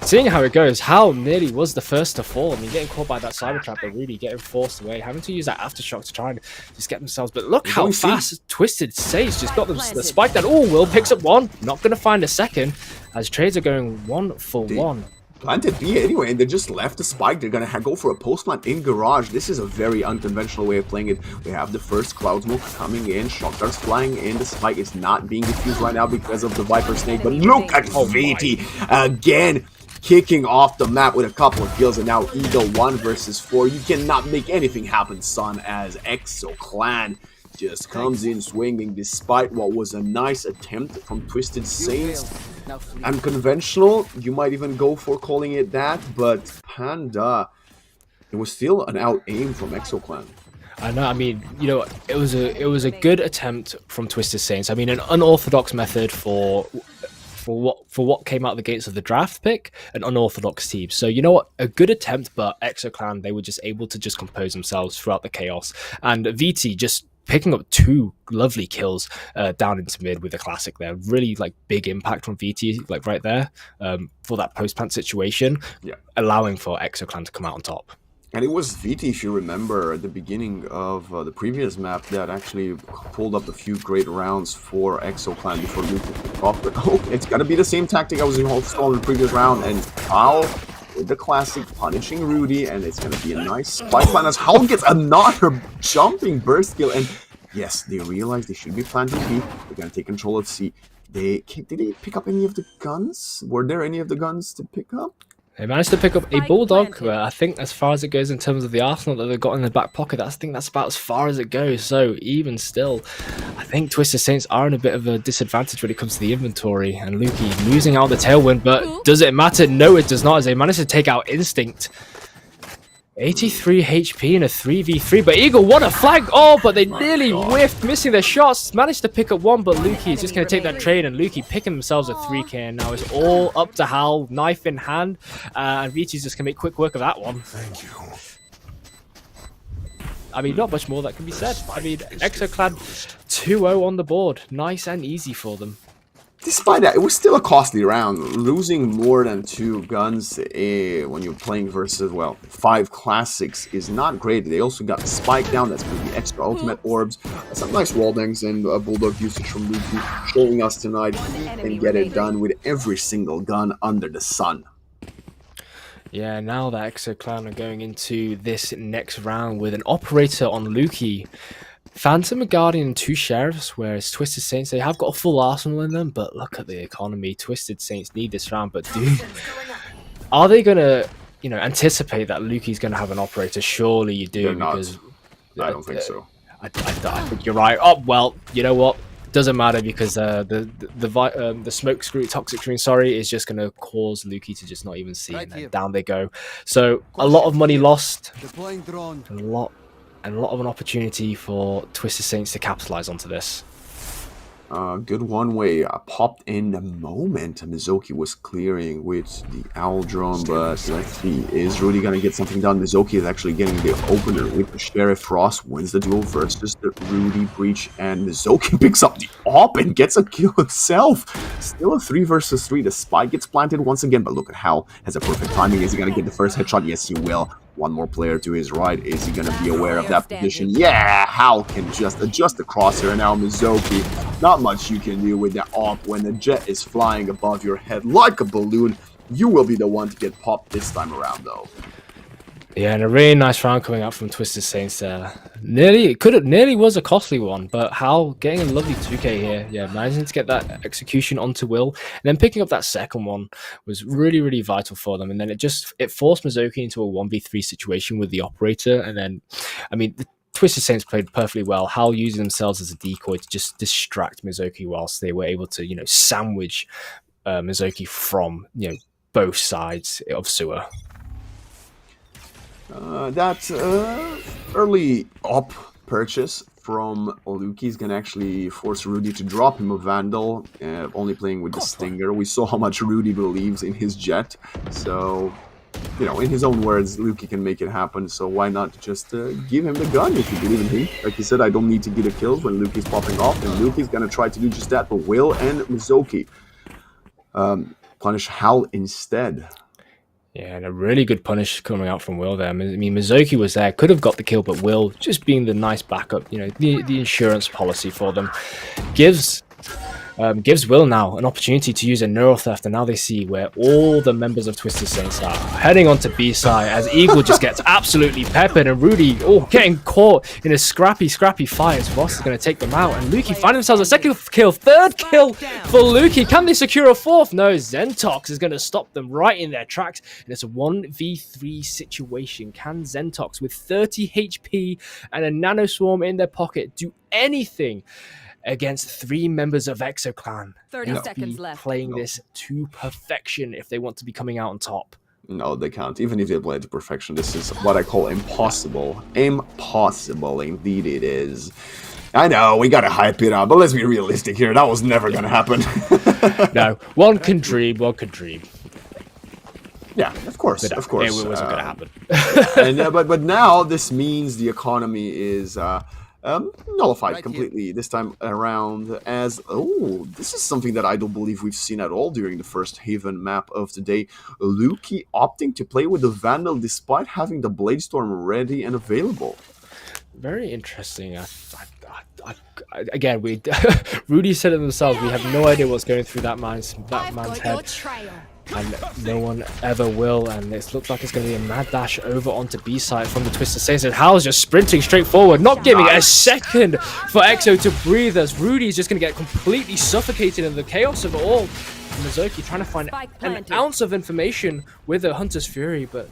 seeing how it goes, Hal nearly was the first to fall. I mean, getting caught by that cyber trap, but really getting forced away, having to use that aftershock to try and just get themselves. But look how fast Twisted Saints just got them the spike that. Oh, Will picks up one, not gonna find a second, as trades are going 1 for 1. Planted B anyway, and they just left the spike. They're gonna go for a post plant in garage. This is a very unconventional way of playing it. We have the first cloud smoke coming in, shock darts flying in. The spike is not being diffused right now because of the Viper Snake, but look at VT again kicking off the map with a couple of kills, and now Eagle 1 versus 4. You cannot make anything happen, son, as EXO Clan just comes in swinging despite what was a nice attempt from Twisted Saints. Unconventional, you might even go for calling it that, but Panda, it was still an out aim from EXO Clan. I know. I mean, it was a good attempt from Twisted Saints. I mean, an unorthodox method for what came out of the gates of the draft pick, an unorthodox team. So you know what, a good attempt, but EXO Clan, they were just able to just compose themselves throughout the chaos, and VT just picking up 2 lovely kills down into mid with the classic there. Really big impact from VT right there for that post plant situation, allowing for EXO Clan to come out on top. And it was VT, if you remember, at the beginning of the previous map that actually pulled up a few great rounds for EXO Clan before Luke took off. But it's gonna be the same tactic I was installing in the previous round, and Hal with the classic punishing Rudy, and it's gonna be a nice spike plan as Hal gets another jumping burst kill. And yes, they realize they should be planting B. They're gonna take control of C. Did they pick up any of the guns? Were there any of the guns to pick up? They managed to pick up a Bulldog, but I think as far as it goes in terms of the arsenal that they've got in the back pocket, I think that's about as far as it goes. So even still, I think Twisted Saints are in a bit of a disadvantage when it comes to the inventory, and Lukey losing out the tailwind, but does it matter? No, it does not, as they managed to take out Instinct. 83 HP in a 3v3, but Eagle, what a flag! Oh, but they nearly whiffed, missing their shots. Managed to pick up one, but Lukey is just going to take that trade, and Lukey picking themselves a 3k, and now it's all up to Hal, knife in hand, and Vici's just going to make quick work of that one. Thank you. I mean, not much more that can be said. I mean, Exoclad 2-0 on the board. Nice and easy for them. Despite that, it was still a costly round. Losing more than 2 guns when you're playing versus, well, 5 classics is not great. They also got the spike down. That's going to be extra ultimate orbs. Some nice wall bangs and bulldog usage from Lukey, showing us tonight he can get it done with every single gun under the sun. Yeah, now that Exoclan are going into this next round with an operator on Lukey. Phantom, a Guardian, and 2 Sheriffs, whereas Twisted Saints, they have got a full arsenal in them, but look at the economy. Twisted Saints need this round, but dude, are they going to, anticipate that Lukey's going to have an operator? Surely you do. They're not. Because I don't think so. I think you're right. Oh, well, you know what? Doesn't matter because the smoke screen, toxic screen, is just going to cause Lukey to just not even see, and then down they go. So a lot of money lost, a lot of an opportunity for Twisted Saints to capitalize onto this. Good one-way popped in the moment Mizuki was clearing with the owl drone, but let's see, is Rudy gonna get something done? Mizuki is actually getting the opener with the Sheriff. Frost wins the duel versus the Rudy Breach, and Mizuki picks up the op and gets a kill himself. Still a 3 versus 3. The spike gets planted once again, but look at Hal has a perfect timing. Is he gonna get the first headshot? Yes, he will. One more player to his right. Is he going to be aware of that position? Yeah, Hal can just adjust the crosshair. Now Mizuki, not much you can do with that op. When the jet is flying above your head like a balloon, you will be the one to get popped this time around, though. Yeah, and a really nice round coming out from Twisted Saints there. Nearly was a costly one, but Hal getting a lovely 2k here. Yeah, managing to get that execution onto Will, and then picking up that second one was really, really vital for them. And then it forced Mizuki into a 1v3 situation with the operator. And then, I mean, the Twisted Saints played perfectly well. Hal using themselves as a decoy to just distract Mizuki whilst they were able to, sandwich Mizuki from, both sides of sewer. That early op purchase from Lukey is going to actually force Rudy to drop him a Vandal, only playing with the Stinger. We saw how much Rudy believes in his jet, so, in his own words, Lukey can make it happen, so why not just give him the gun if you believe in him. Like you said, I don't need to get the kills when Lukey's popping off, and Lukey's going to try to do just that, but Will and Mizuki punish Hal instead. Yeah, and a really good punish coming out from Will there. I mean, Mizuki was there, could have got the kill, but Will, just being the nice backup, the insurance policy for them, gives Will now an opportunity to use a neural theft, and now they see where all the members of Twisted Saints are heading onto B side as Eagle just gets absolutely peppered, and Rudy getting caught in a scrappy fight as Ross is going to take them out, and Lukey find themselves a second kill, third kill for Lukey. Can they secure a fourth? No, Zentox is going to stop them right in their tracks, and it's a 1v3 situation. Can Zentox with 30 HP and a nano swarm in their pocket do anything against 3 members of Exoclan? 30 seconds left. Playing this to perfection if they want to be coming out on top. No, they can't. Even if they play it to perfection, this is what I call impossible. Impossible, indeed it is. I know, we gotta hype it up, but let's be realistic here. That was never gonna happen. No, one can dream. Yeah, of course, But of course. It wasn't gonna happen. And but now this means the economy is nullified completely this time around, as this is something that I don't believe we've seen at all during the first Haven map of the day. Lukey opting to play with the Vandal despite having the Bladestorm ready and available. Very interesting. Again, Rudy said it themselves. We have no idea what's going through that man's head. And no one ever will, and it looks like it's going to be a mad dash over onto B side from the Twisted Saints, and Hal's just sprinting straight forward, not giving a second for Exo to breathe, as Rudy's just going to get completely suffocated in the chaos of it all. Mizuki trying to find an ounce of information with the Hunter's Fury, but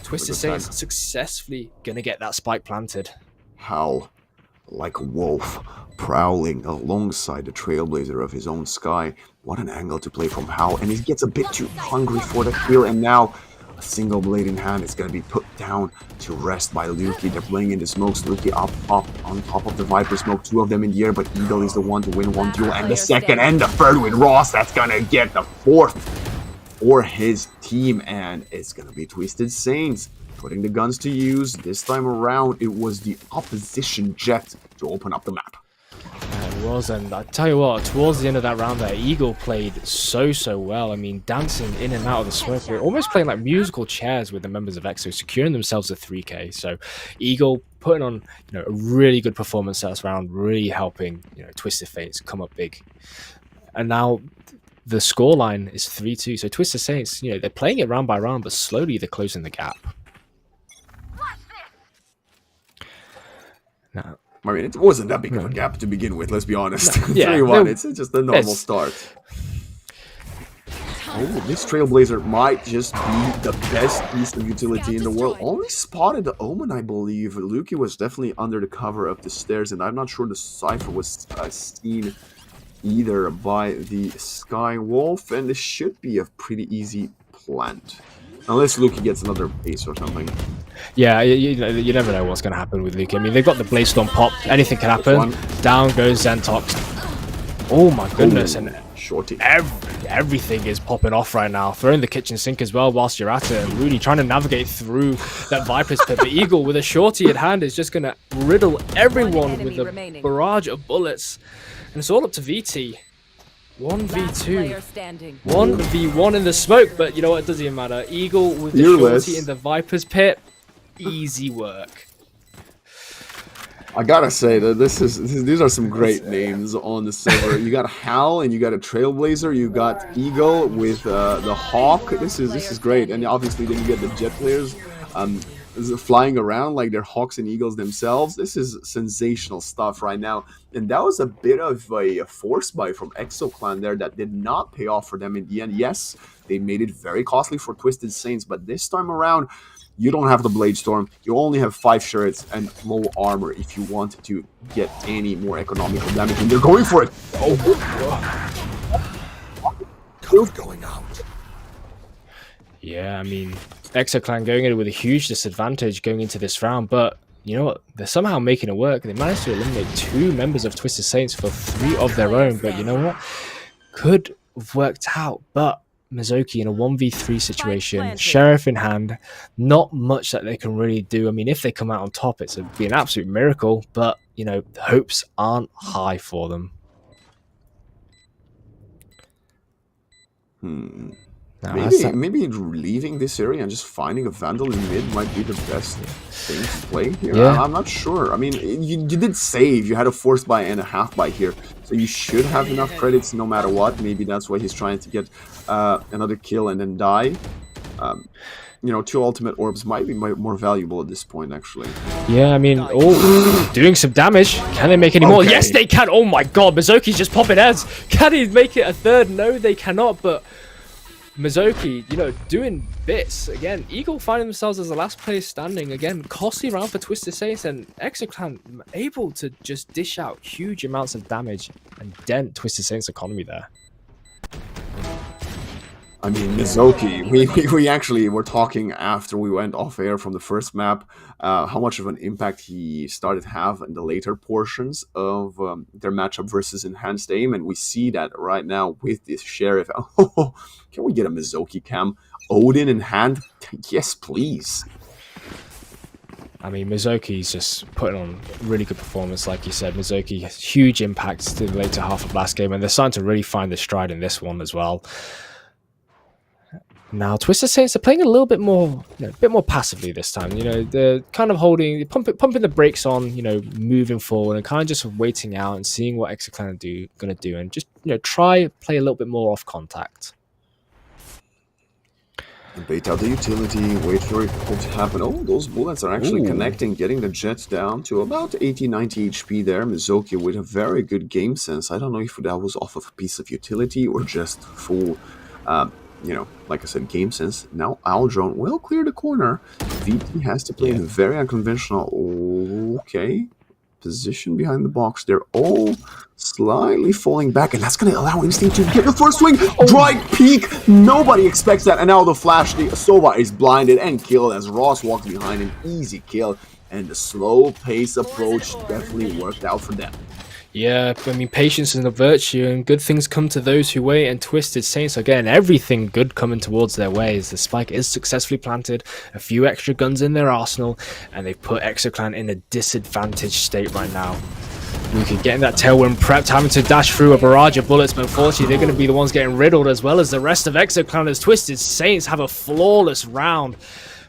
Twisted Saints successfully going to get that spike planted. Hal, like a wolf, prowling alongside the trailblazer of his own sky. What an angle to play from Hal, and he gets a bit too hungry for the kill, and now a single blade in hand. It's going to be put down to rest by Luki. They're playing in the smokes. Luki up on top of the Viper smoke. 2 of them in the air, but Eagle is the one to win 1 duel. And the second and the third with Ross. That's going to get the 4th for his team. And it's going to be Twisted Saints putting the guns to use. This time around, it was the opposition jet to open up the map. It was, and I tell you what, towards the end of that round there, Eagle played so well. I mean, dancing in and out of the smoke, they're almost playing like musical chairs with the members of EXO, securing themselves a 3K. So Eagle putting on, a really good performance last round, really helping, Twisted Fates come up big. And now the scoreline is 3-2. So Twisted Saints, they're playing it round by round, but slowly they're closing the gap. Now, I mean, it wasn't that big of a gap to begin with, let's be honest. Yeah, 3-1, it's just a normal start. Oh, this Trailblazer might just be the best piece of utility in the world. Only spotted the Omen, I believe. Luki was definitely under the cover of the stairs, and I'm not sure the Cypher was seen either by the Sky Wolf, and this should be a pretty easy plant. Unless Luki gets another ace or something. Yeah, you never know what's going to happen with Luki. I mean, they've got the Blade Storm pop. Anything can happen. Down goes Zentox. Oh my goodness. And shorty. Everything is popping off right now. Throwing the kitchen sink as well whilst you're at it. And really trying to navigate through that Viper's pit. But Eagle with a shorty in hand is just going to riddle everyone with a barrage of bullets. And it's all up to VT. 1v2, 1v1 in the smoke, but you know what, it doesn't even matter. Eagle with the shorty in the Viper's pit, easy work. I gotta say that these are some great names on the server. You got Hal and you got a Trailblazer. You got Eagle with the Hawk. This is great, and obviously then you get the Jet players flying around like they're Hawks and Eagles themselves. This is sensational stuff right now, and that was a bit of a force buy from EXO Clan there that did not pay off for them in the end. Yes, they made it very costly for Twisted Saints, but this time around, you don't have the Blade Storm. You only have 5 shards and low armor if you want to get any more economical damage, and they're going for it. Code going out. Yeah, I mean, EXO Clan going in with a huge disadvantage going into this round, but you know what? They're somehow making it work. They managed to eliminate 2 members of Twisted Saints for 3 of their own, but you know what? Could have worked out, but Mizuki in a 1v3 situation, Sheriff in hand, not much that they can really do. I mean, if they come out on top, it'd be an absolute miracle, but, the hopes aren't high for them. No, maybe leaving this area and just finding a Vandal in mid might be the best thing to play here. Yeah. I'm not sure. I mean, you did save. You had a force buy and a half buy here, so you should have enough credits no matter what. Maybe that's why he's trying to get another kill and then die. 2 ultimate orbs might be more valuable at this point, actually. Yeah, I mean, doing some damage. Can they make any more? Yes, they can. Oh my god, Mizuki's just popping heads. Can he make it a third? No, they cannot, but Mizuki, doing bits. Again, Eagle finding themselves as the last player standing. Again, costly round for Twisted Saints, and EXO Clan able to just dish out huge amounts of damage and dent Twisted Saints' economy there. I mean, Mizuki, we actually were talking after we went off air from the first map, how much of an impact he started to have in the later portions of their matchup versus Enhanced Aim, and we see that right now with this Sheriff. Oh, can we get a Mizuki cam? Odin in hand? Yes, please. I mean, Mizuki's just putting on really good performance, like you said. Mizuki has huge impacts to the later half of last game, and they're starting to really find their stride in this one as well. Now, Twisted Saints are playing a little bit more, a bit more passively this time. They're kind of pumping the brakes on, moving forward and kind of just waiting out and seeing what EXO Clan are going to do, and just, play a little bit more off contact. Bait out the utility, wait for it to happen. Oh, those bullets are actually connecting, getting the Jets down to about 80-90 HP there. Mizuki with a very good game sense. I don't know if that was off of a piece of utility or just full, like I said, game sense. Now Aldrone will clear the corner. VT has to play in very unconventional. Okay. position behind the box. They're all slightly falling back, and that's going to allow Instinct to get the first swing. Dry peek. Nobody expects that. And now the flash, the Sova is blinded and killed as Ross walks behind an easy kill. And the slow pace approach definitely worked out for them. Yeah, I mean, patience is a virtue, and good things come to those who wait, and Twisted Saints are getting everything good coming towards their way as the spike is successfully planted, a few extra guns in their arsenal, and they've put ExoClan in a disadvantaged state right now. Luki getting that tailwind prepped, having to dash through a barrage of bullets, but unfortunately they're going to be the ones getting riddled as well as the rest of ExoClan as Twisted Saints have a flawless round.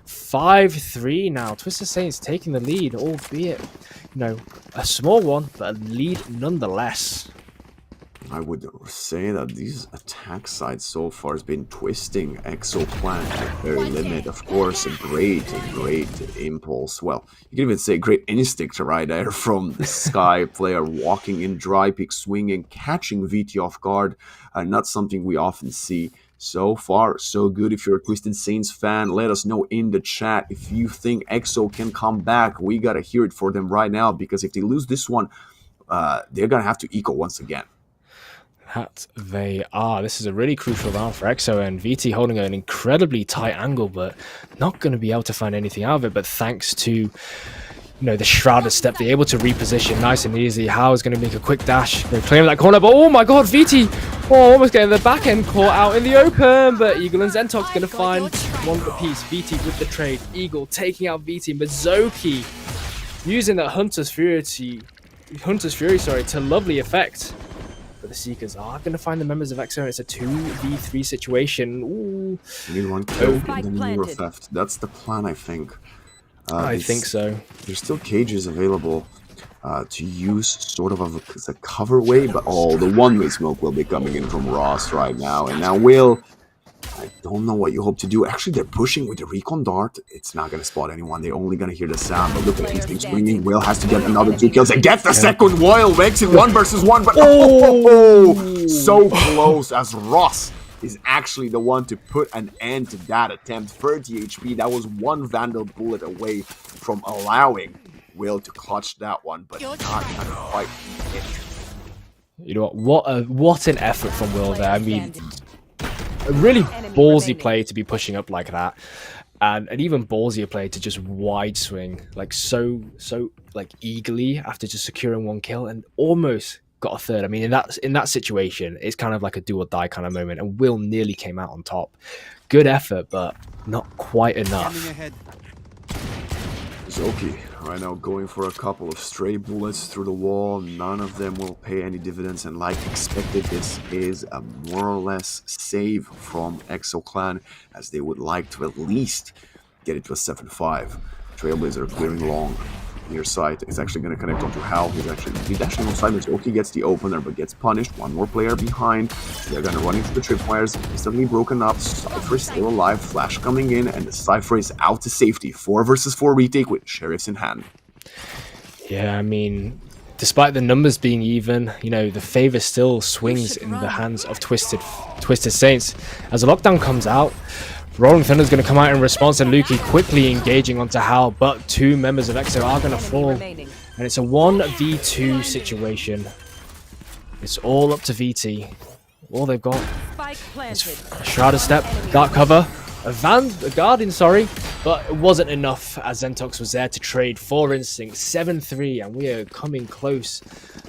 5-3 now. Twisted Saints taking the lead, albeit, you know, a small one, but a lead nonetheless. I would say that these attack sides so far has been twisting ExoClan at their limit. Of course, a great impulse. Well, you can even say great instinct right there from the Sky player walking in dry peek, swinging, catching VT off guard. Not something we often see. So far, so good. If you're a Twisted Saints fan, let us know in the chat if you think EXO can come back. We gotta hear it for them right now, because if they lose this one, they're gonna have to eco once again. That they are. This is a really crucial round for EXO, and VT holding an incredibly tight angle, but not going to be able to find anything out of it. But thanks to, you know, the shrouded step, they're able to reposition nice and easy. How is going to make a quick dash. They're claiming that corner, but oh my god, VT! Oh, almost getting the back end caught out in the open, but Eagle and Zentox going to find one apiece. VT with the trade. Eagle taking out VT. Mizoki using that Hunter's Fury, to lovely effect. But the Seekers are going to find the members of EXO, and it's a 2v3 situation. Ooh. You need one kill and then you're theft. That's the plan, I think. I think so. There's still cages available to use sort of as a cover way, but the one-way smoke will be coming in from Ross right now. And now Will, I don't know what you hope to do. Actually, they're pushing with the recon dart. It's not going to spot anyone. They're only going to hear the sound. But look at Instinct swinging. Will has to get another 2 kills and gets the second Will. Makes it 1 versus 1, but so close as Ross is actually the one to put an end to that attempt. 30 HP. That was 1 Vandal bullet away from allowing Will to clutch that one, but not quite it. You know what an effort from Will there. I mean, a really ballsy play to be pushing up like that, and an even ballsier play to just wide swing like so like eagerly after just securing 1 kill and almost got a third. I mean, in that situation, it's kind of like a do or die kind of moment, and Will nearly came out on top. Good effort, but not quite enough. Zoki right now going for a couple of stray bullets through the wall. None of them will pay any dividends, and like expected, this is a more or less save from ExoClan, as they would like to at least get it to a 7-5. Trailblazer clearing long near side. It's actually going to connect onto Hal. He's dashing on side. Zoki gets the opener, but gets punished. 1 more player behind. They're going to run into the tripwires. Instantly broken up. Cypher still alive. Flash coming in, and the Cypher is out to safety. 4 versus 4 retake with Sheriffs in hand. Yeah, I mean, despite the numbers being even, you know, the favor still swings in the hands of Twisted Saints. As the lockdown comes out, Rolling Thunder is going to come out in response, and Luki quickly engaging onto Hal, but 2 members of EXO are going to fall, and it's a 1v2 situation. It's all up to VT. All they've got is a shrouded step, dark cover, a guardian, sorry, but it wasn't enough as Zentox was there to trade for Instinct. 7-3, and we are coming close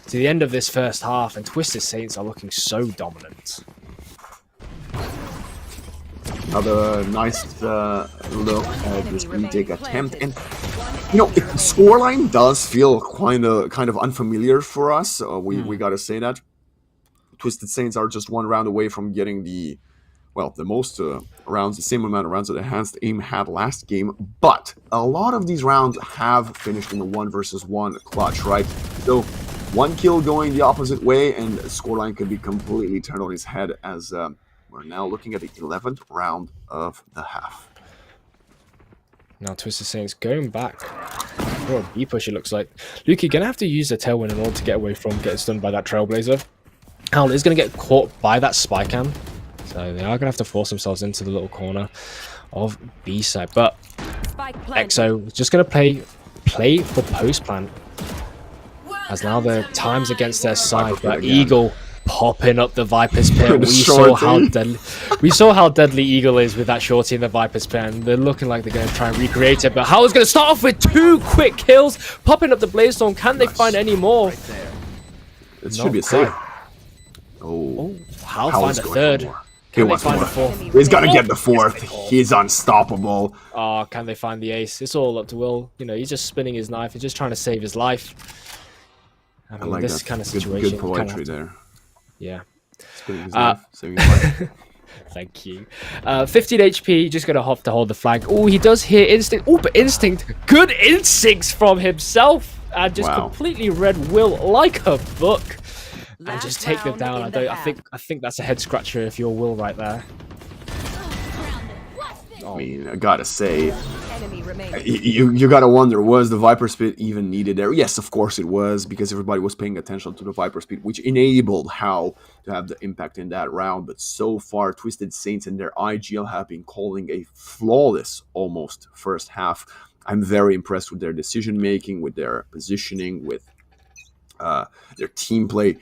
to the end of this first half, and Twisted Saints are looking so dominant. Another nice look at this retake attempt, and you know, the scoreline does feel kind of unfamiliar for us. We gotta say that Twisted Saints are just 1 round away from getting the most rounds, the same amount of rounds that Enhanced Aim had last game, but a lot of these rounds have finished in the 1 versus 1 clutch, right? So 1 kill going the opposite way, and the scoreline could be completely turned on its head as we're now looking at the 11th round of the half. Now Twisted Saints going back for a B push, it looks like. Luki gonna have to use the tailwind in order to get away from getting stunned by that Trailblazer. Hal is gonna get caught by that spy cam, so they are gonna have to force themselves into the little corner of B side. But EXO is just gonna play for post plant. as now the time's against their side, Viper but again. Eagle popping up the Viper's pit. The We saw how deadly Eagle is with that shorty in the Viper's pit, and they're looking like they're going to try and recreate it. But Howard's going to start off with 2 quick kills, popping up the Blaze Storm. Can they find any more? It No, should be a save. quite. Oh, Hal Howard's find a going third. for more. He Can they wants find more. a fourth? He's gonna get the 4th. He's unstoppable. Oh, can they find the ace? It's all up to Will. You know, he's just spinning his knife. He's just trying to save his life. I I mean, like this that. kind of Good- situation. Good poetry there. Yeah. Spinning his knife, saving his life. Thank you. 15 HP, just gonna have to hold the flag. Oh, he does hear Instinct. Oh, but Instinct, good instincts from himself. And just Wow. completely read Will like a book. And Last just take them round down. in I the don't. half. I think that's a head scratcher if you're Will right there. I mean, I gotta say, Enemy remaining. you gotta wonder, was the Viper Speed even needed there? Yes, of course it was, because everybody was paying attention to the Viper Speed, which enabled How to have the impact in that round. But so far, Twisted Saints and their IGL have been calling a flawless, almost, first half. I'm very impressed with their decision making, with their positioning, with their team play.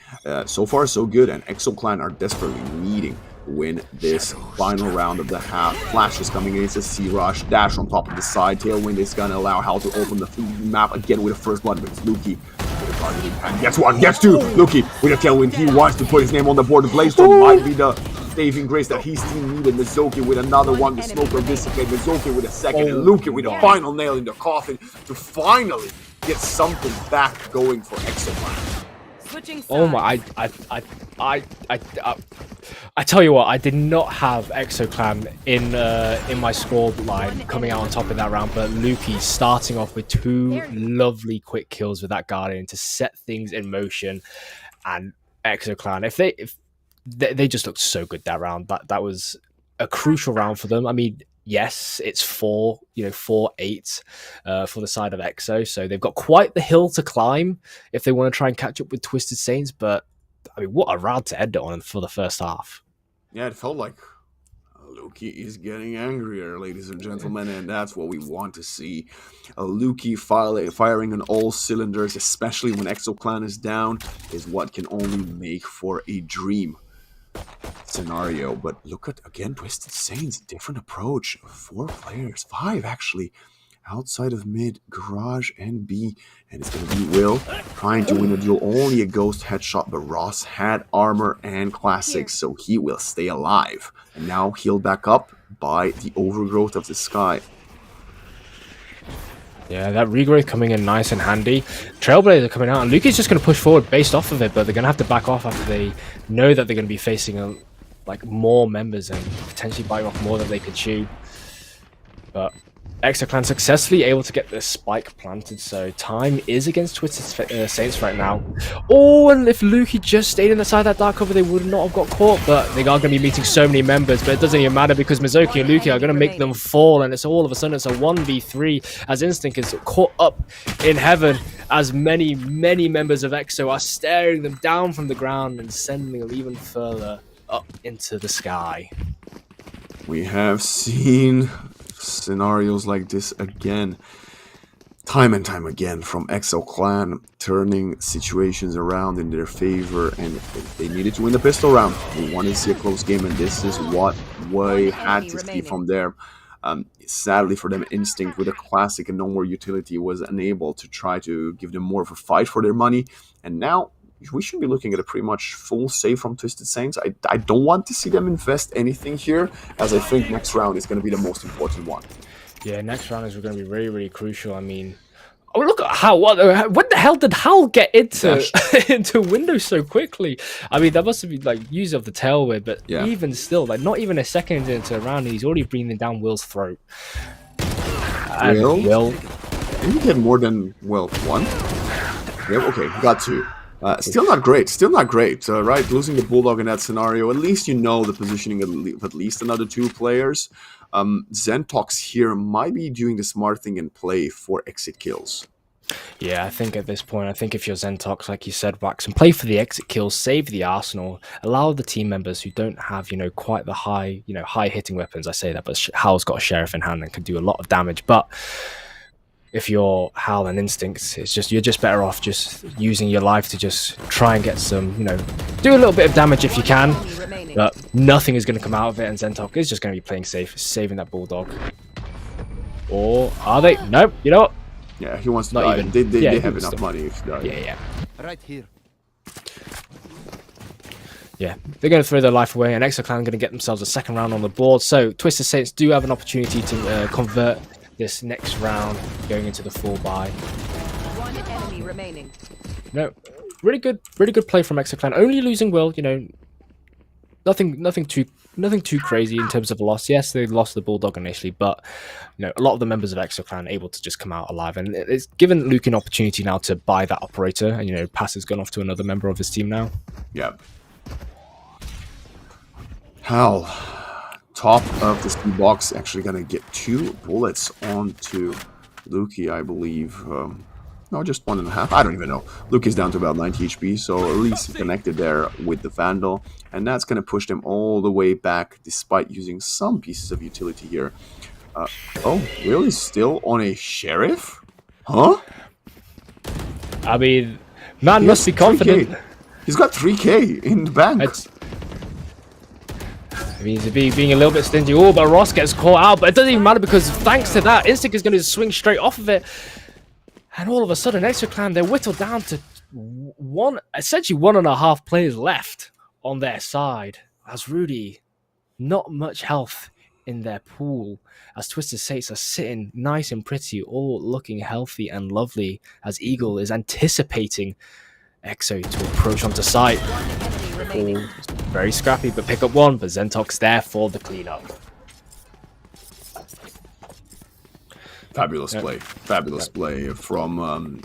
So far, so good, and ExoClan are desperately needing to win this final round of the half. Flash is coming in, it's a C-Rush, dash on top of the side, Tailwind is gonna allow Hal to open the map again with a first blood, but it's Lukey. And gets 1, gets 2, Lukey with a Tailwind, he wants to put his name on the board. The Blaze Storm might be the saving grace that his team needed. Mizoki with another one, the Smoker Dissipate, Mizoki with a second, and Lukey with a final nail in the coffin to finally get something back going for ExoClan. Switching Oh my! I tell you what, I did not have ExoClan in my score line coming out on top of that round, but Lukey starting off with 2 lovely quick kills with that Guardian to set things in motion, and ExoClan, if they just looked so good that round. That was a crucial round for them. I mean, yes, it's 4-8 for the side of EXO, so they've got quite the hill to climb if they want to try and catch up with Twisted Saints. But I mean, what a round to end it on for the first half. Yeah, it felt like Lukey is getting angrier, ladies and gentlemen, and that's what we want to see. Lukey firing on all cylinders, especially when ExoClan is down, is what can only make for a dream scenario. But look at, again, Twisted Saints, different approach. 4 players, 5 actually, outside of mid, Garage, and B. And it's going to be Will trying to win a duel. Only a ghost headshot, but Ross had armor and classics, so he will stay alive. And now healed back up by the overgrowth of the sky. Yeah, that regrowth coming in nice and handy. Trailblazer coming out, and Lukey's just going to push forward based off of it, but they're going to have to back off after they know that they're going to be facing more members and potentially biting off more than they could chew. But ExoClan successfully able to get this spike planted, so time is against Twisted Saints right now. Oh, and if Lukey just stayed inside that dark cover, they would not have got caught, but they are going to be meeting so many members, but it doesn't even matter because Mizoki and Lukey are going to make them fall, and it's all of a sudden it's a 1v3 as Instinct is caught up in heaven as many members of EXO are staring them down from the ground and sending them even further up into the sky. We have seen scenarios like this again, time and time again, from ExoClan, turning situations around in their favor. And they needed to win the pistol round. They wanted to see a close game, and this is what we had to see from there. Sadly for them, Instinct with a classic and no more utility was unable to try to give them more of a fight for their money. And now we should be looking at a pretty much full save from Twisted Saints. I don't want to see them invest anything here, as I think next round is going to be the most important one. Yeah, next round is going to be really, really crucial. I mean, oh, look at how what the hell did Hal get into into Windows so quickly? I mean, that must have been like use of the tailwind, but Yeah. even still, like not even a second into a round, he's already breathing down Will's throat. And Will, Did he get more than, well, 1? Yeah, okay, got 2. Still not great. Right? Losing the Bulldog in that scenario, at least you know the positioning of at least another 2 players. Zentox here might be doing the smart thing and play for exit kills. Yeah, I think at this point, if you're Zentox, like you said, Wax, and play for the exit kills, save the arsenal, allow the team members who don't have, quite the high hitting weapons. I say that, but Hal's got a sheriff in hand and can do a lot of damage. But if you're Hal and Instinct, it's just you're just better off just using your life to just try and get some, do a little bit of damage if you can. Enemy remaining. But nothing is going to come out of it, and Zentok is just going to be playing safe, saving that Bulldog. Or are they? Nope. You know what? Yeah, he wants to Not die. even. They Yeah, he have wants enough to. money if they die. Yeah. Right here. Yeah, they're going to throw their life away, and Exoclan going to get themselves a second round on the board. So Twisted Saints do have an opportunity to convert this next round, going into the 4-buy. One enemy remaining. No, really good play from Exoclan. Only losing Will, nothing too crazy in terms of a loss. Yes, they lost the Bulldog initially, but a lot of the members of Exoclan able to just come out alive, and it's given Luke an opportunity now to buy that operator, and Pass has gone off to another member of his team now. Yeah. Hal, top of the speed box, actually gonna get 2 bullets onto Lukey, I believe. No, just 1.5. I don't even know. Luke is down to about 90 HP, so at least connected there with the Vandal, and that's gonna push them all the way back, despite using some pieces of utility here. Oh, really? Still on a Sheriff? Huh? I mean, man He must has be confident. 3K. He's got 3K in the bank. He's being a little bit stingy. Oh, but Ross gets caught out, but it doesn't even matter because thanks to that, Instinct is going to swing straight off of it. And all of a sudden, Exoclan, they're whittled down to essentially 1.5 players left on their side. As Rudy, not much health in their pool. As Twisted Saints are sitting nice and pretty, all looking healthy and lovely. As Eagle is anticipating Exo to approach onto site. Enemy remaining. All very scrappy, but pick up one. But Zentok's there for the cleanup. Fabulous play. Fabulous play from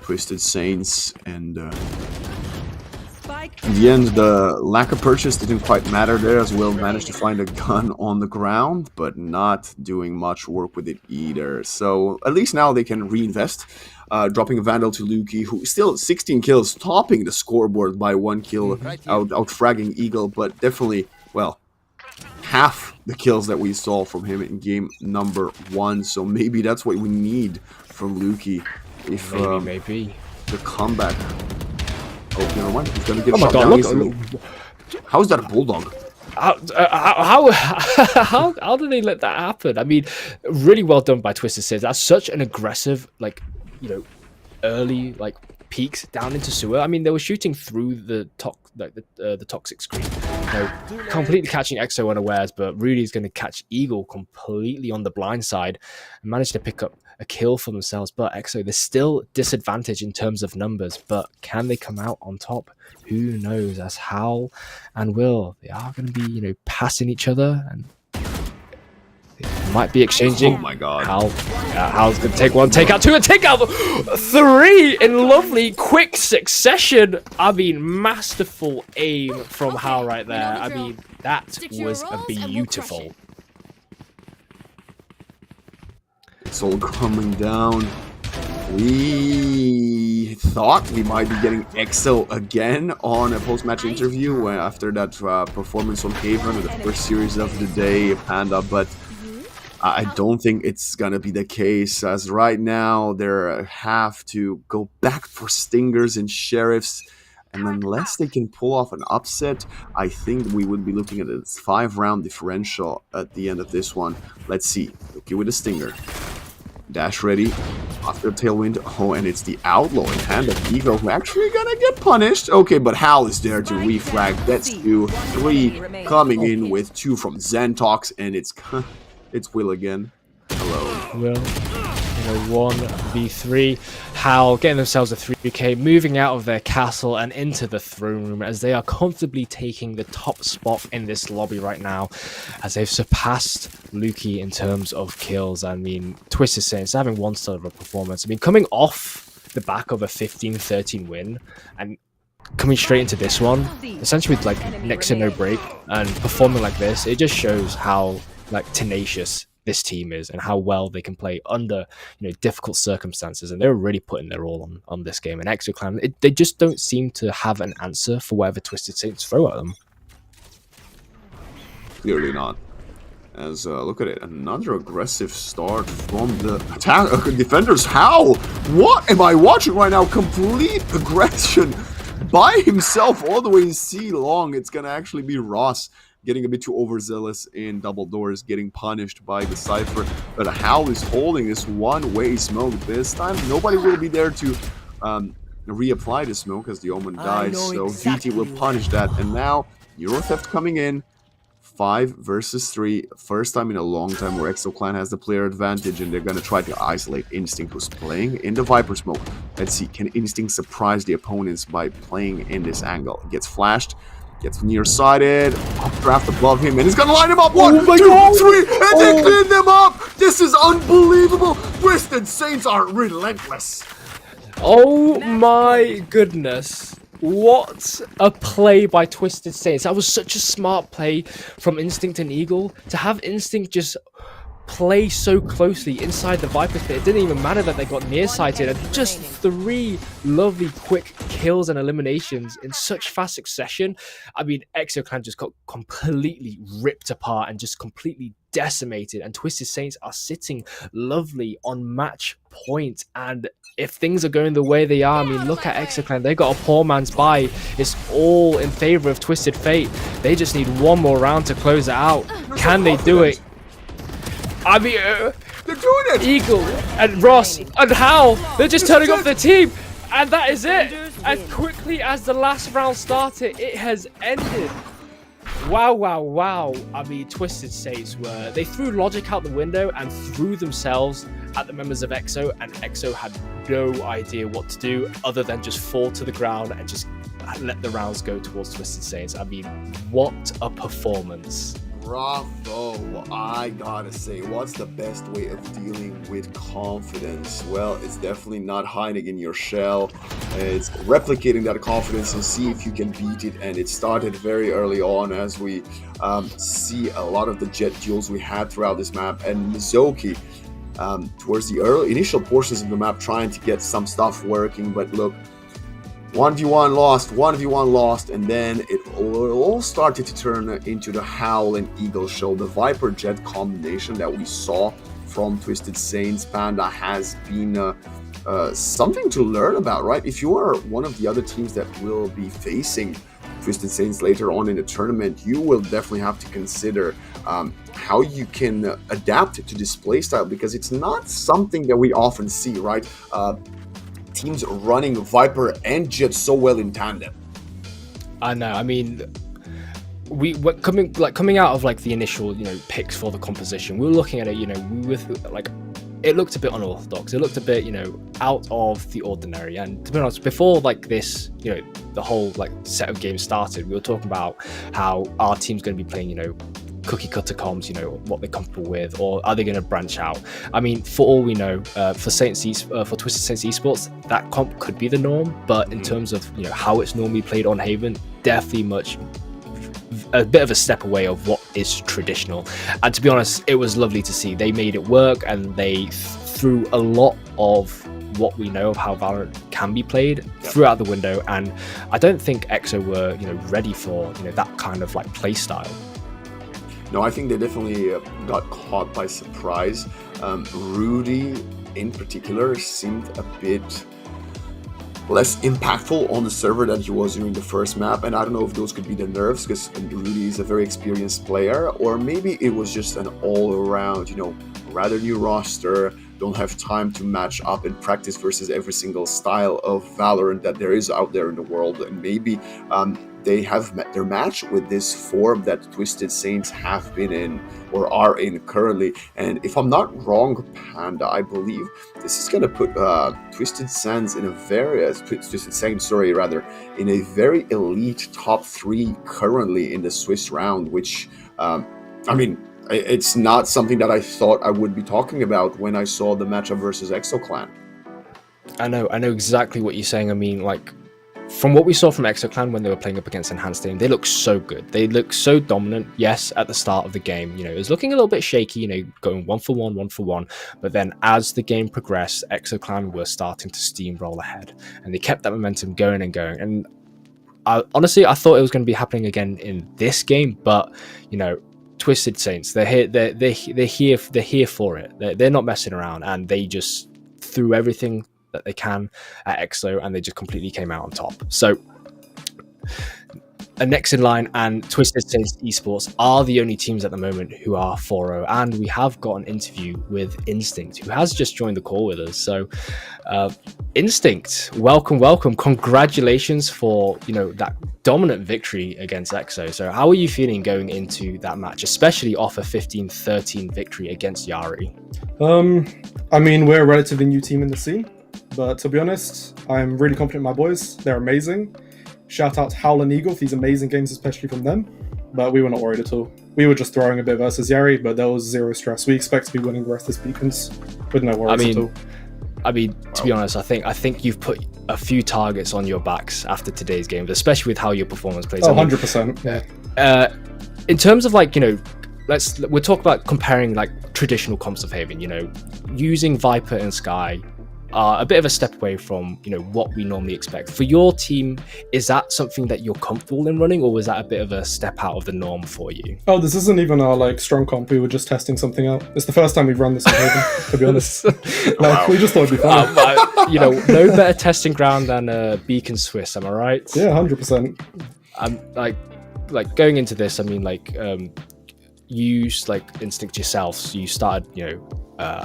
Twisted Saints. And Spike. in the end, the lack of purchase didn't quite matter there, as Will managed to find a gun on the ground, but not doing much work with it either. So at least now they can reinvest. Dropping a Vandal to Lukey, who still 16 kills, topping the scoreboard by 1 kill, out fragging Eagle, but definitely, well, half the kills that we saw from him in game number 1. So maybe that's what we need from Lukey. If Maybe. the comeback. Oh, never mind. He's gonna get Oh my shot god, down look. easily. How is that a Bulldog? How did they let that happen? I mean, really well done by Twisted Saints. That's such an aggressive, early peeks down into sewer. I mean, they were shooting through the toxic screen, completely catching Exo unawares. But Rudy's going to catch Eagle completely on the blind side and manage to pick up a kill for themselves. But Exo, they're still disadvantaged in terms of numbers, but can they come out on top? Who knows? As Hal and Will, they are going to be, passing each other, and they might be exchanging. Oh my god. Hal's going to take 1, take out 2, and take out 3 in lovely quick succession. I mean, masterful aim from Hal right there. I mean, that was beautiful. It's all coming down. We thought we might be getting EXO again on a post-match interview after that performance on Haven, the first series of the day, Panda, but I don't think it's gonna be the case, as right now they have to go back for Stingers and Sheriffs, and unless they can pull off an upset, I think we would be looking at a 5-round differential at the end of this one. Let's see. Okay, with a Stinger. Dash ready. After Tailwind. Oh, and it's the Outlaw in hand of Eagle, who actually gonna get punished. Okay, but Hal is there to reflag. That's 2. 3 coming in with 2 from Zentox, and it's Will again. Hello. Will, 1v3. Hal getting themselves a 3k, moving out of their castle and into the throne room, as they are comfortably taking the top spot in this lobby right now, as they've surpassed Lukey in terms of kills. I mean, Twisted Saints having 1 star of a performance. I mean, coming off the back of a 15-13 win and coming straight into this one, essentially with next to no break, and performing like this, it just shows how tenacious this team is and how well they can play under difficult circumstances. And they're really putting their all on this game. And Exoclan, they just don't seem to have an answer for whatever Twisted Saints throw at them. Clearly not. As look at it, another aggressive start from the attack defenders. How? What am I watching right now? Complete aggression by himself all the way in C long. It's gonna actually be Ross getting a bit too overzealous in double doors, getting punished by the Cypher. But Hal is holding this one-way smoke. This time, nobody will be there to reapply the smoke as the Omen dies. So VT will punish that. And now, Eurotheft coming in. 5 versus 3. First time in a long time where EXO-Clan has the player advantage, and they're going to try to isolate Instinct, who's playing in the Viper smoke. Let's see, can Instinct surprise the opponents by playing in this angle? Gets flashed, gets nearsighted, updraft above him, and he's going to line him up. 1, 2, 3, and they clean them up! This is unbelievable! Twisted Saints are relentless! Oh my goodness. What a play by Twisted Saints. That was such a smart play from Instinct and Eagle. To have Instinct just play so closely inside the Viper pit, it didn't even matter that they got nearsighted. And just 3 lovely quick kills and eliminations in such fast succession. I mean, EXO-Clan just got completely ripped apart and just completely decimated. And Twisted Saints are sitting lovely on match point. And if things are going the way they are, I mean, look at EXO-Clan. They got a poor man's buy. It's all in favor of Twisted Fate. They just need one more round to close it out. Can they do it? I mean, they're doing it! Eagle and Ross and Hal, they're just turning off their team. And that is it. As quickly as the last round started, it has ended. Wow, wow, wow. I mean, Twisted Saints they threw logic out the window and threw themselves at the members of EXO, and EXO had no idea what to do other than just fall to the ground and just let the rounds go towards Twisted Saints. I mean, what a performance. Bravo, I gotta say, what's the best way of dealing with confidence? Well, it's definitely not hiding in your shell. It's replicating that confidence and see if you can beat it. And it started very early on as we see a lot of the jet duels we had throughout this map. And Mizoki, towards the initial portions of the map, trying to get some stuff working. But look, 1v1 lost, 1v1 lost, and then it all started to turn into the Howl and Eagle show. The Viper Jet combination that we saw from Twisted Saints Panda has been something to learn about, right? If you are one of the other teams that will be facing Twisted Saints later on in the tournament, you will definitely have to consider how you can adapt to this playstyle, because it's not something that we often see, right? Teams running Viper and Jet so well in tandem. I know. I mean, we were coming out of like the initial, picks for the composition. We were looking at it, with like, it looked a bit unorthodox. It looked a bit, out of the ordinary. And to be honest, before like this, the whole like set of games started, we were talking about how our team's going to be playing, cookie cutter comms, what they're comfortable with, or are they going to branch out? I mean, for all we know, for Twisted Saints Esports, that comp could be the norm, but in terms of how it's normally played on Haven, definitely a bit of a step away of what is traditional. And to be honest, it was lovely to see. They made it work, and they threw a lot of what we know of how Valorant can be played throughout the window. And I don't think EXO were ready for that kind of like play style. No, I think they definitely got caught by surprise. Rudy, in particular, seemed a bit less impactful on the server than he was during the first map, and I don't know if those could be the nerfs, because Rudy is a very experienced player, or maybe it was just an all-around, rather new roster, don't have time to match up and practice versus every single style of Valorant that there is out there in the world, and maybe they have met their match with this form that Twisted Saints have been in or are in currently. And if I'm not wrong, Panda, I believe this is going to put Twisted Saints in a very very elite top 3 currently in the Swiss round, which I mean, it's not something that I thought I would be talking about when I saw the matchup versus EXO-Clan. I know exactly what you're saying. I mean, like, from what we saw from EXO-Clan when they were playing up against Enhanced Aim, they look so good. They look so dominant. Yes, at the start of the game, it was looking a little bit shaky, going 1-for-1. But then as the game progressed, EXO-Clan were starting to steamroll ahead, and they kept that momentum going and going. And honestly, I thought it was going to be happening again in this game, but, Twisted Saints, they're here. They're here. They're here for it. They're not messing around, and they just threw everything that they can at EXO, and they just completely came out on top. So, Next in Line and Twisted Saints Esports are the only teams at the moment who are 4-0, and we have got an interview with Instinct, who has just joined the call with us. So, Instinct, welcome, congratulations for that dominant victory against EXO. So, how are you feeling going into that match, especially off a 15-13 victory against Yari? I mean, we're a relatively new team in the scene, but to be honest, I'm really confident in my boys. They're amazing. Shout out to Howl and Eagle for these amazing games, especially from them. But we were not worried at all. We were just throwing a bit versus Yari, but there was zero stress. We expect to be winning the rest of this Beacons with no worries at all. I mean, to be honest, I think you've put a few targets on your backs after today's games, especially with how your performance plays. 100%. Yeah. In terms of we'll talk about comparing traditional comps of Haven. Using Viper and Sky are a bit of a step away from what we normally expect. For your team, is that something that you're comfortable in running, or was that a bit of a step out of the norm for you? Oh, this isn't even our strong comp. We were just testing something out. It's the first time we've run this in Haven, to be honest. We just thought it'd be fun. No better testing ground than Beacon Swiss. Am I right? Yeah, 100%. Going into this, I mean, you Instinct yourselves. You started,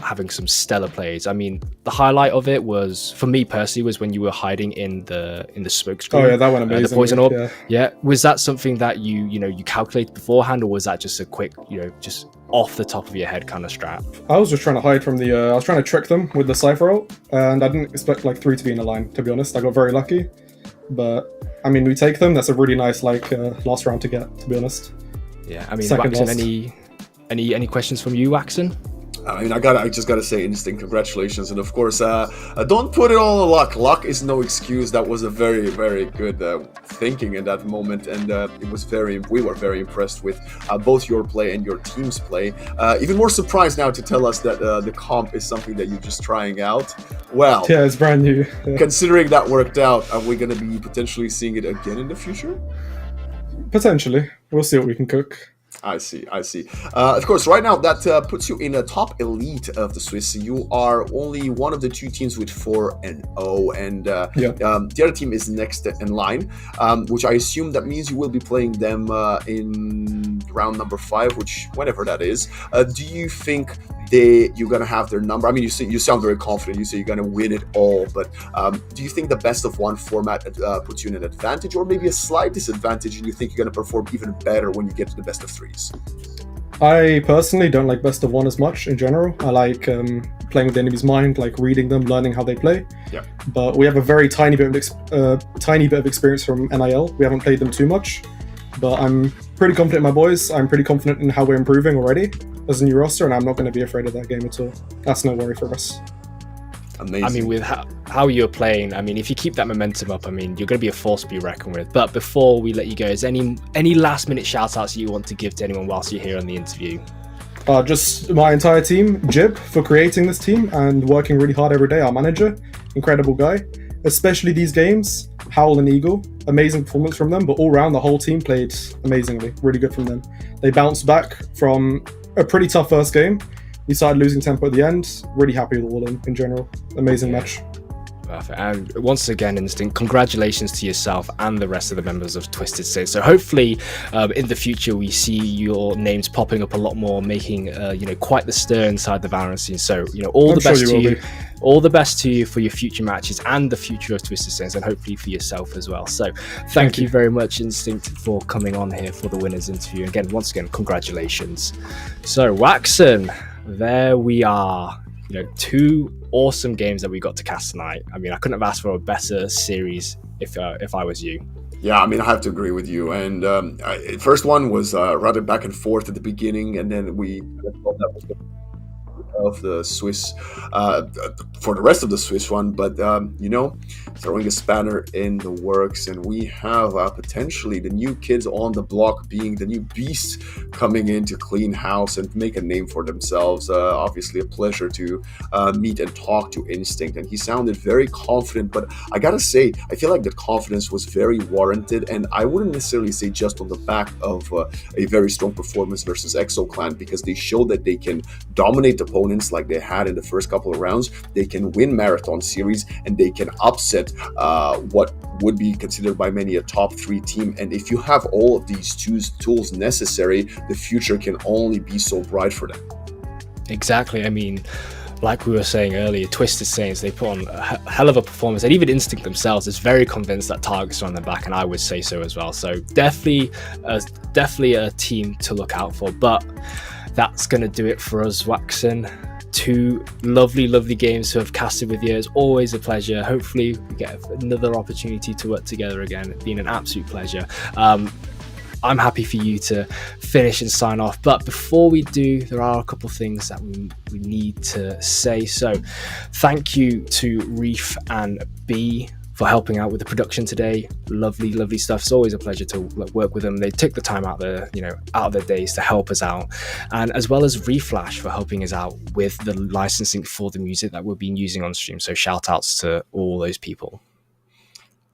having some stellar plays. I mean, the highlight of it was, for me personally, was when you were hiding in the smoke screen. Oh yeah, that went amazing. The poison orb. Yeah. Was that something that you calculated beforehand, or was that just a quick, just off the top of your head kind of strat? I was just trying to hide from I was trying to trick them with the Cypher ult, and I didn't expect 3 to be in a line, to be honest. I got very lucky. But, I mean, we take them. That's a really nice, last round to get, to be honest. Yeah, I mean, Second Waxen, any questions from you, Waxen? I mean, I just gotta say, Instinct, congratulations, and of course, don't put it all on luck. Luck is no excuse. That was a very, very good thinking in that moment, and we were very impressed with both your play and your team's play. Even more surprised now to tell us that the comp is something that you're just trying out. Well, yeah, it's brand new. Yeah. Considering that worked out, are we gonna be potentially seeing it again in the future? Potentially. We'll see what we can cook. I see. Of course, right now that puts you in a top elite of the Swiss. You are only one of the 2 teams with 4-0, and the other team is next in line, which I assume that means you will be playing them in round number 5, which whenever that is. Do you think you're gonna have their number? I mean, you sound very confident. You say you're gonna win it all, but do you think the best of 1 format puts you in an advantage, or maybe a slight disadvantage, and you think you're gonna perform even better when you get to the best of 3s? I personally don't like best of 1 as much in general. I like playing with the enemy's mind, reading them, learning how they play. Yeah. But we have a very tiny bit of experience from NIL. We haven't played them too much, but I'm pretty confident in my boys. I'm pretty confident in how we're improving already as a new roster, and I'm not going to be afraid of that game at all. That's no worry for us. Amazing. I mean, with how you're playing, I mean, if you keep that momentum up, I mean, you're going to be a force to be reckoned with. But before we let you go, is any last minute shout outs you want to give to anyone whilst you're here on the interview? Just my entire team, Jib, for creating this team and working really hard every day. Our manager, incredible guy. Especially these games, Howl and Eagle, amazing performance from them, but all round the whole team played amazingly, really good from them. They bounced back from a pretty tough first game. We started losing tempo at the end. Really happy with all in general. Amazing match. Perfect. And once again, Instinct, congratulations to yourself and the rest of the members of Twisted Saints. So hopefully in the future we see your names popping up a lot more, making quite the stir inside the Valorant scene. So all the best to you. All the best to you for your future matches and the future of Twisted Saints, and hopefully for yourself as well. So thank you very much, Instinct, for coming on here for the winners interview. Again, once again, congratulations. So Waxen, there we are. 2 awesome games that we got to cast tonight. I mean, I couldn't have asked for a better series if I was you. Yeah, I mean, I have to agree with you. And first one was rather back and forth at the beginning, and then we thought that was of the Swiss, for the rest of the Swiss one. But throwing a spanner in the works, and we have potentially the new kids on the block being the new beasts coming in to clean house and make a name for themselves. Obviously, a pleasure to meet and talk to Instinct, and he sounded very confident. But I gotta say, I feel like the confidence was very warranted, and I wouldn't necessarily say just on the back of a very strong performance versus ExoClan, because they showed that they can dominate opponents like they had in the first couple of rounds. They can win marathon series, and they can upset what would be considered by many a top 3 team. And if you have all of these tools necessary, the future can only be so bright for them. Exactly. I mean, like we were saying earlier, Twisted Saints, they put on a hell of a performance, and even Instinct themselves is very convinced that targets are on their back, and I would say so as well. So definitely a team to look out for. But that's going to do it for us, Waxen. 2 lovely games to have casted with you. It's always a pleasure. Hopefully we get another opportunity to work together again. It's been an absolute pleasure. I'm happy for you to finish and sign off, but before we do, there are a couple of things that we need to say. So thank you to Reef and B for helping out with the production today. Lovely stuff. It's always a pleasure to work with them. They took the time out of their days to help us out, and as well as Reflash for helping us out with the licensing for the music that we've been using on stream. So shout outs to all those people.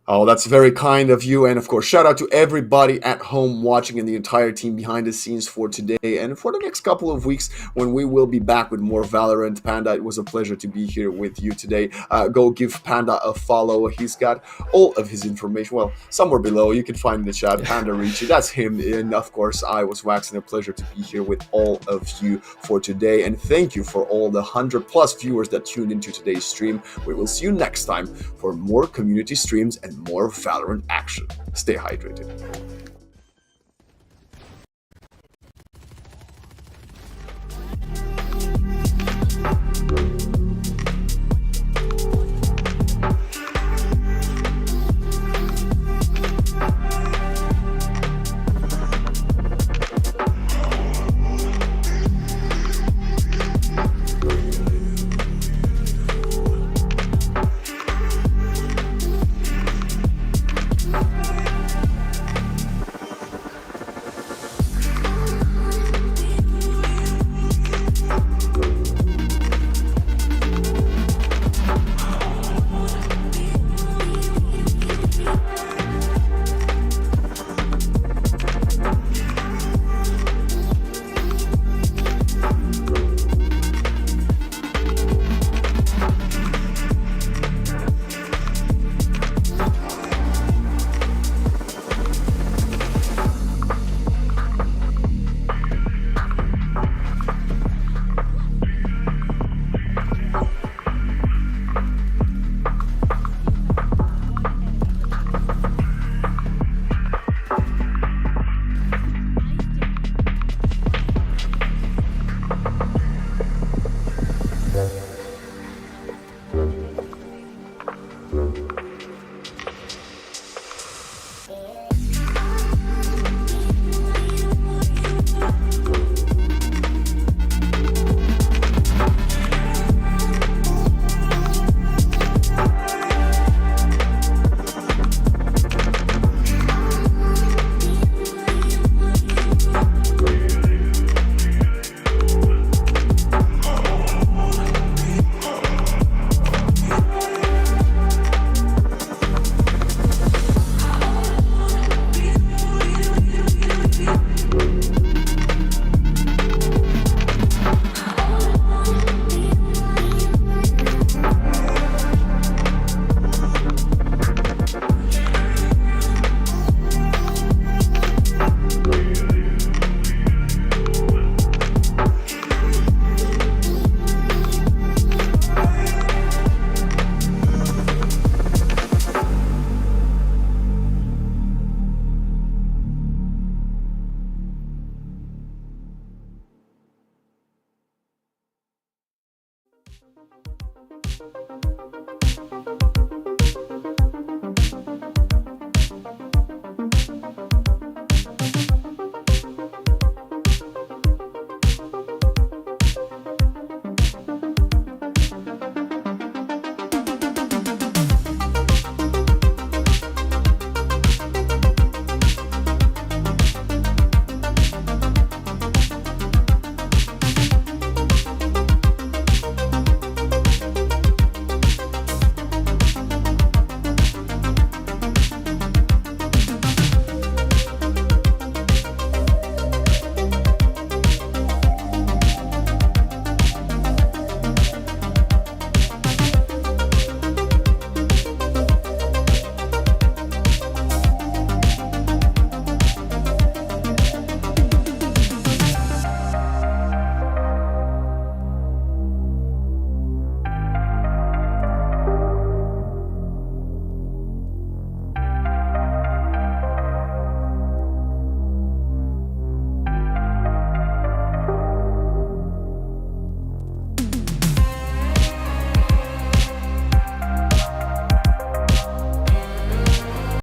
Oh, that's very kind of you. And of course, shout out to everybody at home watching and the entire team behind the scenes for today and for the next couple of weeks when we will be back with more Valorant. Panda, it was a pleasure to be here with you today. Go give Panda a follow. He's got all of his information. Well, somewhere below, you can find in the chat, Panda Ricci. That's him. And of course, I was Waxing. A pleasure to be here with all of you for today. And thank you for all the 100+ viewers that tuned into today's stream. We will see you next time for more community streams and more Valorant action. Stay hydrated.